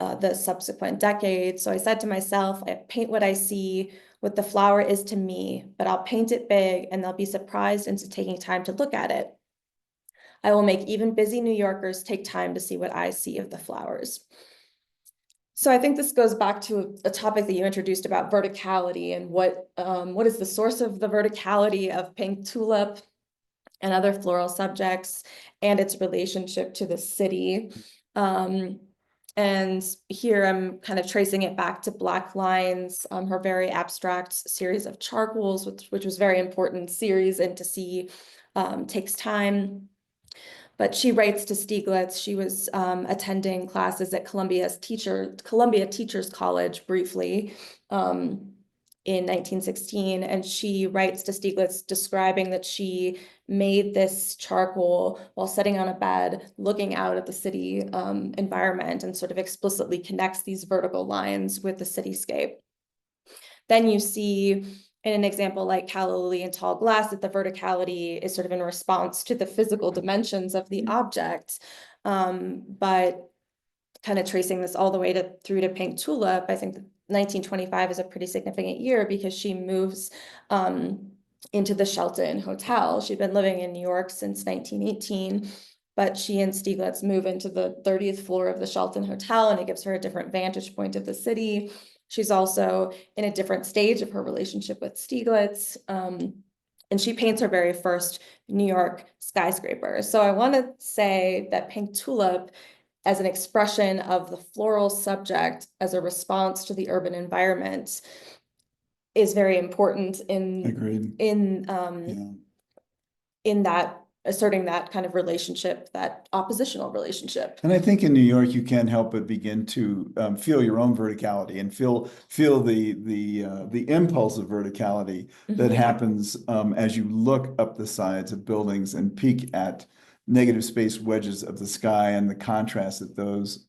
the subsequent decades. So I said to myself, I paint what I see, what the flower is to me, but I'll paint it big and they'll be surprised into taking time to look at it. I will make even busy New Yorkers take time to see what I see of the flowers. So I think this goes back to a topic that you introduced about verticality and what is the source of the verticality of Pink Tulip and other floral subjects and its relationship to the city. And here I'm kind of tracing it back to Black Lines, her very abstract series of charcoals, which was very important series, and to see takes time. But she writes to Stieglitz. She was attending classes at Columbia Teachers College briefly in 1916, and she writes to Stieglitz describing that she made this charcoal while sitting on a bed, looking out at the city environment, and sort of explicitly connects these vertical lines with the cityscape. Then you see in an example like Calla Lily and Tall Glass that the verticality is sort of in response to the physical dimensions of the object. But kind of tracing this all the way through to Pink Tulip, I think 1925 is a pretty significant year because she moves into the Shelton Hotel. She'd been living in New York since 1918, but she and Stieglitz move into the 30th floor of the Shelton Hotel, and it gives her a different vantage point of the city. She's also in a different stage of her relationship with Stieglitz. And she paints her very first New York skyscraper. So I want to say that Pink Tulip, as an expression of the floral subject as a response to the urban environment, is very important Agreed. In that asserting that kind of relationship, that oppositional relationship. And I think in New York, you can't help but begin to feel your own verticality and feel the impulse of verticality that happens as you look up the sides of buildings and peek at negative space wedges of the sky and the contrast that those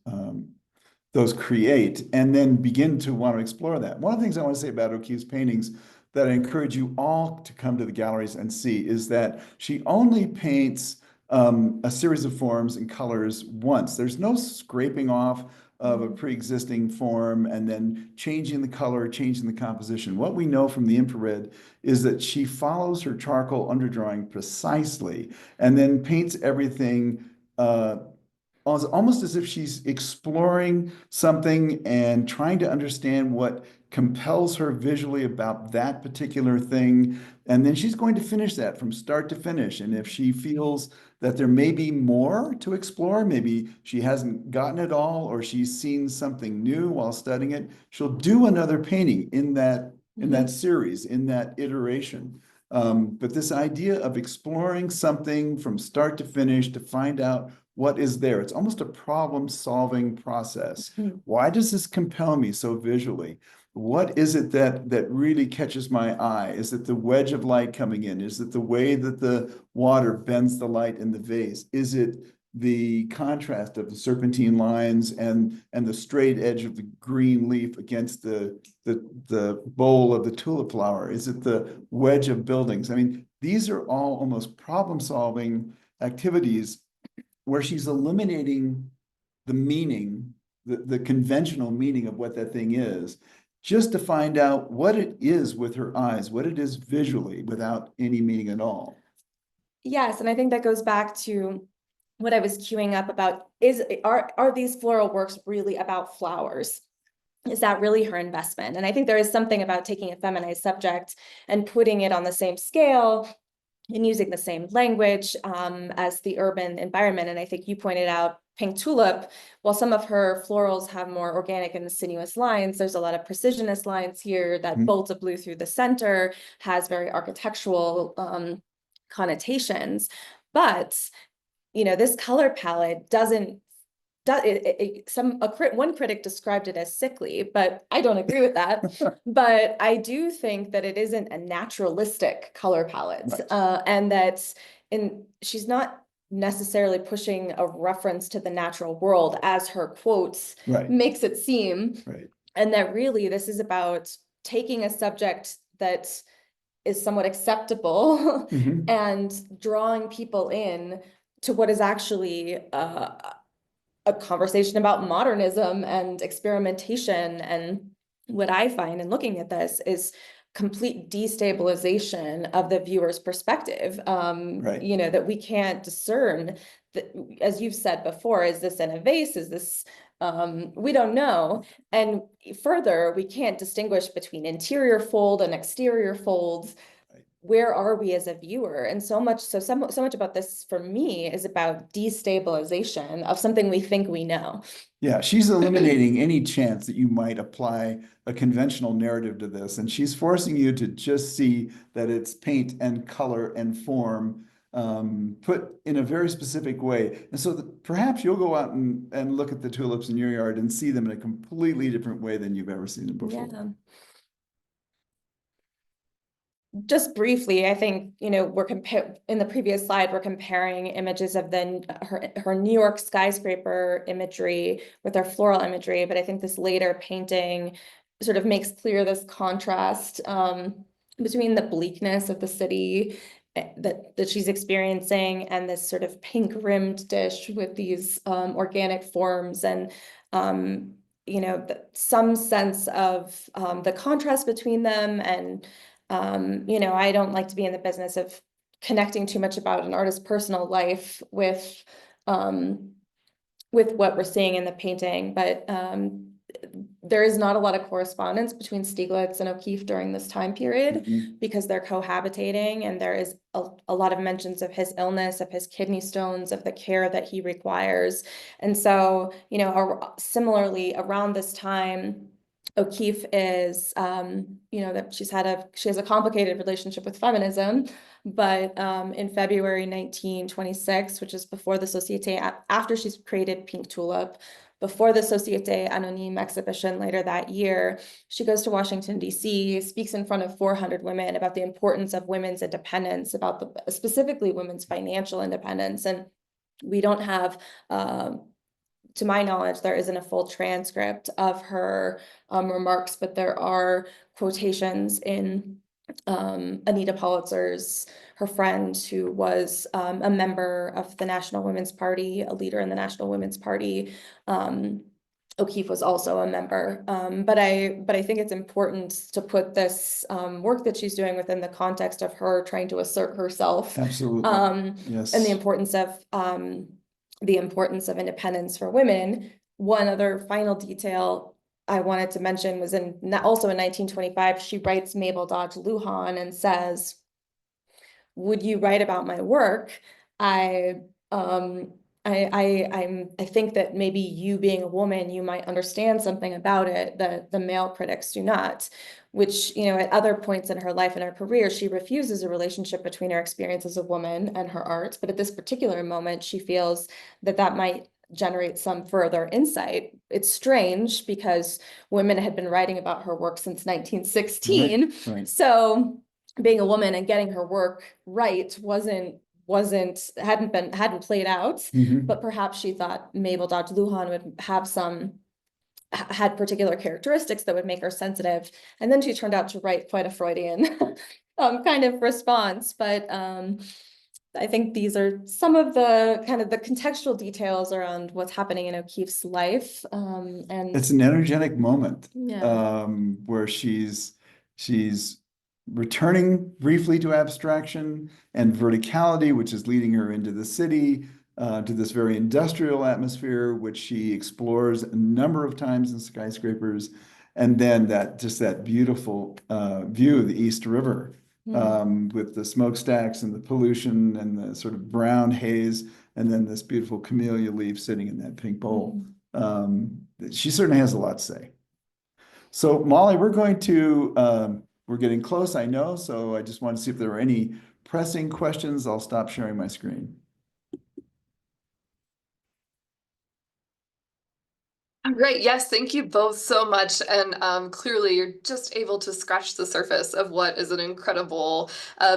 create, and then begin to want to explore that. One of the things I want to say about O'Keeffe's paintings that I encourage you all to come to the galleries and see is that she only paints a series of forms and colors once. There's no scraping off of a pre-existing form and then changing the color, changing the composition. What we know from the infrared is that she follows her charcoal underdrawing precisely and then paints everything almost as if she's exploring something and trying to understand what compels her visually about that particular thing. And then she's going to finish that from start to finish. And if she feels that there may be more to explore, maybe she hasn't gotten it all, or she's seen something new while studying it, she'll do another painting in that series, in that iteration. But this idea of exploring something from start to finish to find out what is there, it's almost a problem-solving process. Why does this compel me so visually? What is it that really catches my eye? Is it the wedge of light coming in? Is it the way that the water bends the light in the vase? Is it the contrast of the serpentine lines and the straight edge of the green leaf against the bowl of the tulip flower? Is it the wedge of buildings? I mean, these are all almost problem-solving activities where she's eliminating the meaning, the conventional meaning of what that thing is, just to find out what it is with her eyes, what it is visually without any meaning at all. Yes, and I think that goes back to what I was queuing up about, are these floral works really about flowers? Is that really her investment? And I think there is something about taking a feminized subject and putting it on the same scale and using the same language as the urban environment. And I think you pointed out Pink Tulip, while some of her florals have more organic and sinuous lines, there's a lot of precisionist lines here. That bolt of blue through the center has very architectural connotations. But, you know, this color palette doesn't, one critic described it as sickly, but I don't agree with that. But I do think that it isn't a naturalistic color palette, and that she's not necessarily pushing a reference to the natural world as her quotes makes it seem, and that really this is about taking a subject that is somewhat acceptable and drawing people in to what is actually a conversation about modernism and experimentation. And what I find in looking at this is complete destabilization of the viewer's perspective. You know, that we can't discern that, as you've said before, is this in a vase? Is this, we don't know. And further, we can't distinguish between interior fold and exterior folds. Where are we as a viewer? And so much about this for me is about destabilization of something we think we know. Yeah, she's eliminating any chance that you might apply a conventional narrative to this, and she's forcing you to just see that it's paint and color and form put in a very specific way. And so perhaps you'll go out and look at the tulips in your yard and see them in a completely different way than you've ever seen them before. Yeah. just briefly, I think, you know, in the previous slide, we're comparing images of her New York skyscraper imagery with her floral imagery, but I think this later painting sort of makes clear this contrast between the bleakness of the city that she's experiencing and this sort of pink rimmed dish with these organic forms and you know, some sense of the contrast between them. And you know, I don't like to be in the business of connecting too much about an artist's personal life with what we're seeing in the painting, but there is not a lot of correspondence between Stieglitz and O'Keeffe during this time period because they're cohabitating, and there is a lot of mentions of his illness, of his kidney stones, of the care that he requires. And so, you know, similarly around this time, O'Keeffe is, you know, that she has a complicated relationship with feminism, but in February 1926, which is before the Société, after she's created Pink Tulip, before the Société Anonyme exhibition later that year, she goes to Washington, D.C., speaks in front of 400 women about the importance of women's independence, about specifically women's financial independence. And we don't have, to my knowledge, there isn't a full transcript of her remarks, but there are quotations in Anita Politzer's, her friend, who was a member of the National Women's Party, a leader in the National Women's Party. O'Keeffe was also a member, but I think it's important to put this work that she's doing within the context of her trying to assert herself. Absolutely. Yes. And the importance of independence for women. One other final detail I wanted to mention was also in 1925, she writes Mabel Dodge Lujan and says, "Would you write about my work? I think that maybe you being a woman, you might understand something about it that the male critics do not." Which, you know, at other points in her life and her career, she refuses a relationship between her experience as a woman and her art. But at this particular moment, she feels that might generate some further insight. It's strange because women had been writing about her work since 1916. Right. So being a woman and getting her work right hadn't played out, but perhaps she thought Mabel Dodge Lujan would had particular characteristics that would make her sensitive. And then she turned out to write quite a Freudian kind of response. But I think these are some of the kind of the contextual details around what's happening in O'Keeffe's life. And it's an energetic moment, yeah. where she's returning briefly to abstraction and verticality, which is leading her into the city, to this very industrial atmosphere, which she explores a number of times in Skyscrapers. And then that beautiful view of the East River, with the smokestacks and the pollution and the sort of brown haze, and then this beautiful camellia leaf sitting in that pink bowl. She certainly has a lot to say. So Molly, we're getting close, I know, so I just want to see if there are any pressing questions. I'll stop sharing my screen. Great. Yes, thank you both so much. And clearly you're just able to scratch the surface of what is an incredible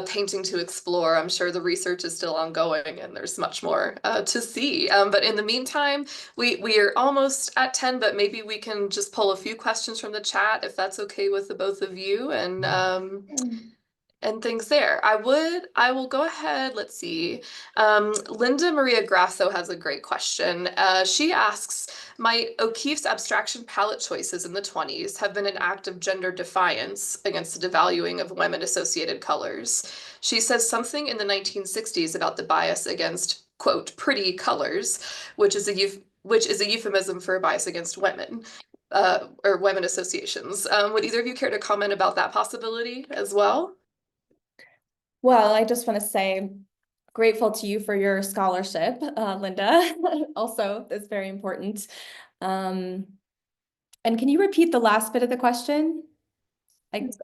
painting to explore. I'm sure the research is still ongoing and there's much more to see. But in the meantime, we are almost at 10, but maybe we can just pull a few questions from the chat if that's okay with the both of you, and things there. I will go ahead. Let's see. Linda Maria Grasso has a great question. She asks, might O'Keeffe's abstraction palette choices in the 20s have been an act of gender defiance against the devaluing of women-associated colors? She says something in the 1960s about the bias against, quote, pretty colors, which is a euphemism for a bias against women. Or women associations. Would either of you care to comment about that possibility as well? Well, I just want to say, grateful to you for your scholarship, Linda. Also, that's very important. And can you repeat the last bit of the question?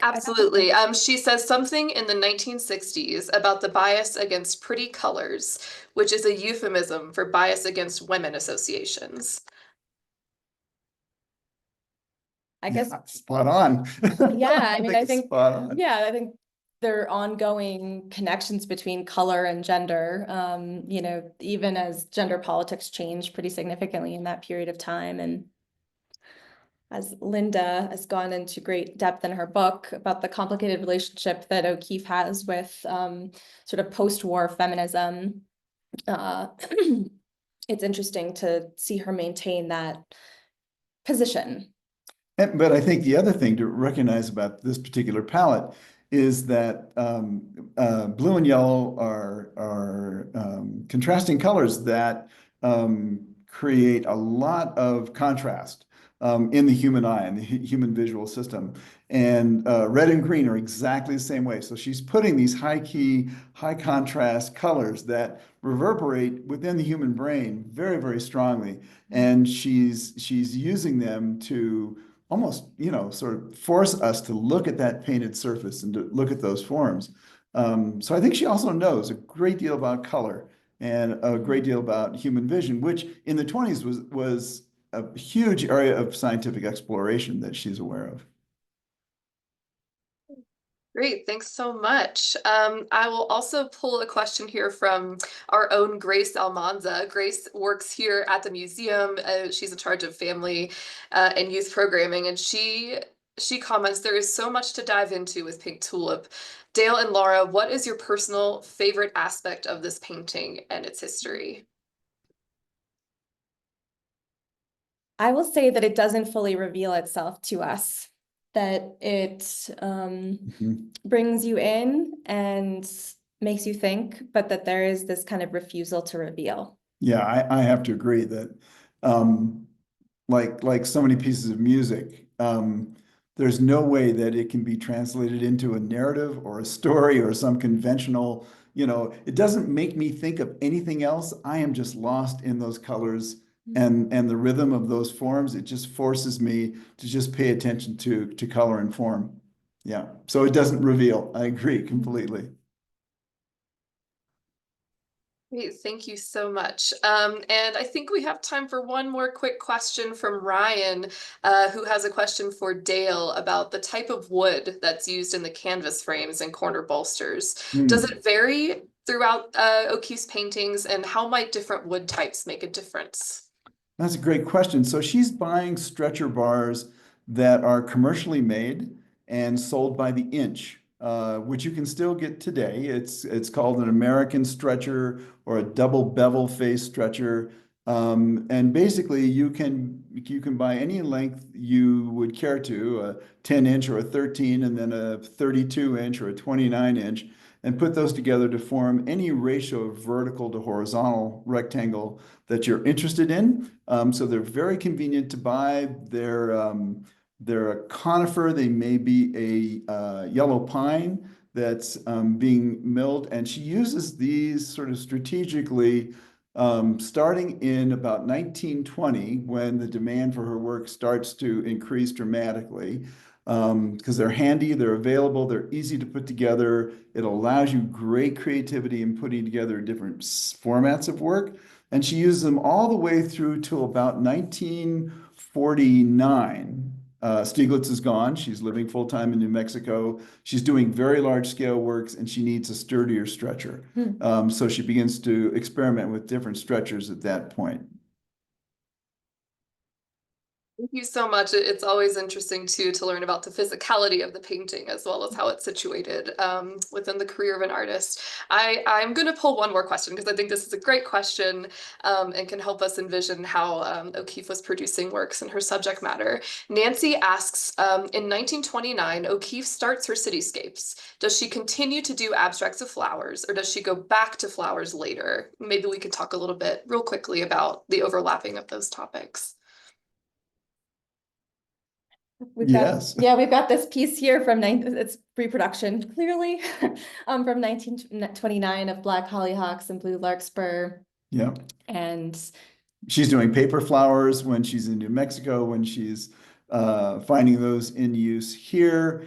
Absolutely. She says something in the 1960s about the bias against pretty colors, which is a euphemism for bias against women associations. I guess spot on. Yeah, I mean, I think spot on. Yeah, I think there are ongoing connections between color and gender, you know, even as gender politics changed pretty significantly in that period of time. And as Linda has gone into great depth in her book about the complicated relationship that O'Keeffe has with sort of post-war feminism, it's interesting to see her maintain that position. But I think the other thing to recognize about this particular palette is that blue and yellow are contrasting colors that create a lot of contrast in the human eye and the human visual system. And red and green are exactly the same way. So she's putting these high key, high contrast colors that reverberate within the human brain very, very strongly. And she's using them to almost, you know, sort of force us to look at that painted surface and to look at those forms. So I think she also knows a great deal about color and a great deal about human vision, which in the 20s was a huge area of scientific exploration that she's aware of. Great, thanks so much. I will also pull a question here from our own Grace Almanza. Grace works here at the museum. She's in charge of family and youth programming, and she comments, there is so much to dive into with Pink Tulip. Dale and Laura, what is your personal favorite aspect of this painting and its history? I will say that it doesn't fully reveal itself to us, that it brings you in and makes you think, but that there is this kind of refusal to reveal. Yeah, I have to agree that like so many pieces of music, there's no way that it can be translated into a narrative or a story or some conventional, you know, it doesn't make me think of anything else. I am just lost in those colors and the rhythm of those forms. It just forces me to just pay attention to color and form. Yeah, so it doesn't reveal. I agree completely. Great, thank you so much. And I think we have time for one more quick question from Ryan, who has a question for Dale about the type of wood that's used in the canvas frames and corner bolsters. Does it vary throughout O'Keeffe's paintings, and how might different wood types make a difference? That's a great question. So she's buying stretcher bars that are commercially made and sold by the inch, which you can still get today. It's called an American stretcher or a double bevel face stretcher. And basically you can buy any length you would care to, a 10-inch or a 13, and then a 32-inch or a 29-inch, and put those together to form any ratio of vertical to horizontal rectangle that you're interested in. So they're very convenient to buy. They're a conifer. They may be a yellow pine that's being milled. And she uses these sort of strategically starting in about 1920, when the demand for her work starts to increase dramatically. Because they're handy, they're available, they're easy to put together. It allows you great creativity in putting together different formats of work. And she used them all the way through till about 1949. Stieglitz is gone. She's living full-time in New Mexico. She's doing very large-scale works, and she needs a sturdier stretcher. So she begins to experiment with different stretchers at that point. Thank you so much. It's always interesting too to learn about the physicality of the painting as well as how it's situated within the career of an artist. I'm going to pull one more question because I think this is a great question and can help us envision how O'Keeffe was producing works in her subject matter. Nancy asks, in 1929, O'Keeffe starts her Cityscapes. Does she continue to do abstracts of flowers, or does she go back to flowers later? Maybe we could talk a little bit real quickly about the overlapping of those topics. We've got this piece here from it's pre-production, clearly, from 1929 of black hollyhocks and blue larkspur. Yeah. And she's doing paper flowers when she's in New Mexico, when she's finding those in use here.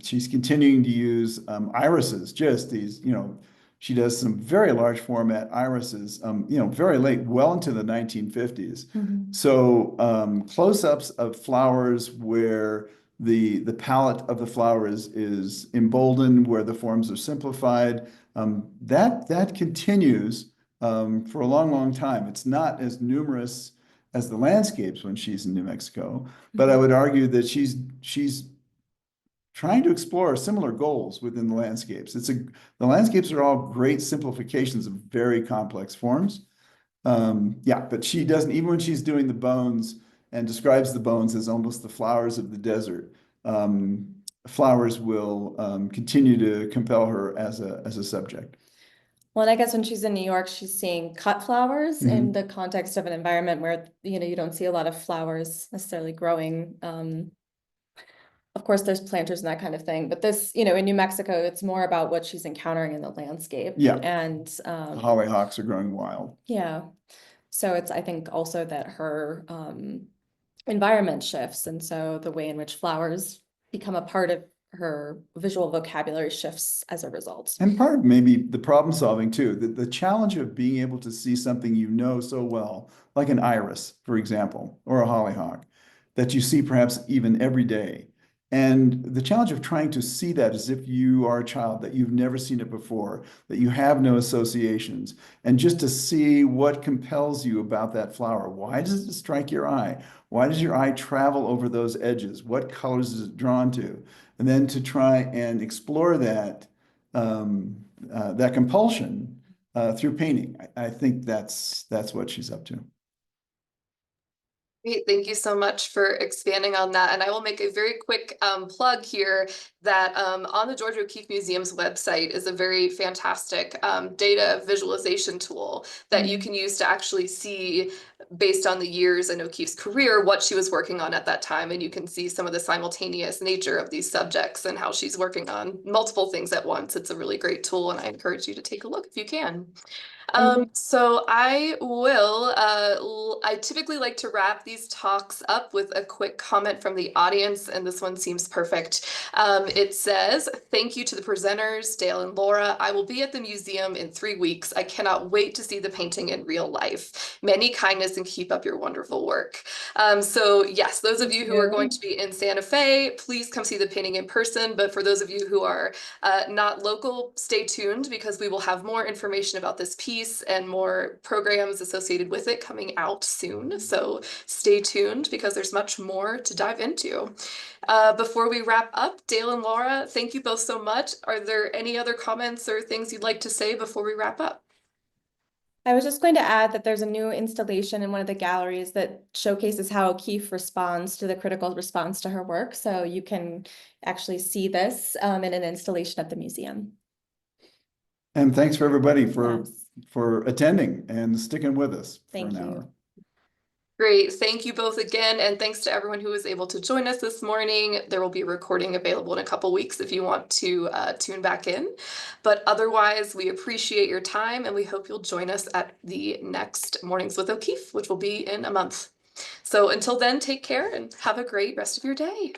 She's continuing to use irises, just these, you know, she does some very large format irises, you know, very late, well into the 1950s. So close-ups of flowers where The palette of the flower is emboldened where the forms are simplified. That continues for a long, long time. It's not as numerous as the landscapes when she's in New Mexico, but I would argue that she's trying to explore similar goals within the landscapes. The landscapes are all great simplifications of very complex forms. Yeah, but she doesn't, even when she's doing the bones and describes the bones as almost the flowers of the desert, flowers will continue to compel her as a subject. Well, and I guess when she's in New York, she's seeing cut flowers in the context of an environment where, you don't see a lot of flowers necessarily growing. Of course, there's planters and that kind of thing, but this, in New Mexico, it's more about what she's encountering in the landscape. Yeah. And The hollyhocks are growing wild. yeah. So I think also that her environment shifts. And so the way in which flowers become a part of her visual vocabulary shifts as a result. And part of maybe the problem solving too, the challenge of being able to see something you know so well, like an iris, for example, or a hollyhock, that you see perhaps even every day. And the challenge of trying to see that as if you are a child, that you've never seen it before, that you have no associations, and just to see what compels you about that flower. Why does it strike your eye? Why does your eye travel over those edges? What colors is it drawn to? And then to try and explore that that compulsion through painting. I think that's what she's up to. Great, thank you so much for expanding on that. And I will make a very quick plug here that on the Georgia O'Keeffe Museum's website is a very fantastic data visualization tool that you can use to actually see, based on the years in O'Keeffe's career, what she was working on at that time. And you can see some of the simultaneous nature of these subjects and how she's working on multiple things at once. It's a really great tool, and I encourage you to take a look if you can. So I typically like to wrap these talks up with a quick comment from the audience, and this one seems perfect. It says, "Thank you to the presenters, Dale and Laura. I will be at the museum in 3 weeks. I cannot wait to see the painting in real life. Many kindness and keep up your wonderful work." So yes, those of you who are going to be in Santa Fe, please come see the painting in person. But for those of you who are not local, stay tuned, because we will have more information about this piece and more programs associated with it coming out soon. So stay tuned, because there's much more to dive into. Before we wrap up, Dale and Laura, thank you both so much. Are there any other comments or things you'd like to say before we wrap up? I was just going to add that there's a new installation in one of the galleries that showcases how O'Keeffe responds to the critical response to her work. So you can actually see this in an installation at the museum. And thanks for everybody Yes. for attending and sticking with us for Thank an you. hour. Great. Thank you both again. And thanks to everyone who was able to join us this morning. There will be a recording available in a couple weeks if you want to tune back in. But otherwise, we appreciate your time, and we hope you'll join us at the next Mornings with O'Keeffe, which will be in a month. So until then, take care and have a great rest of your day.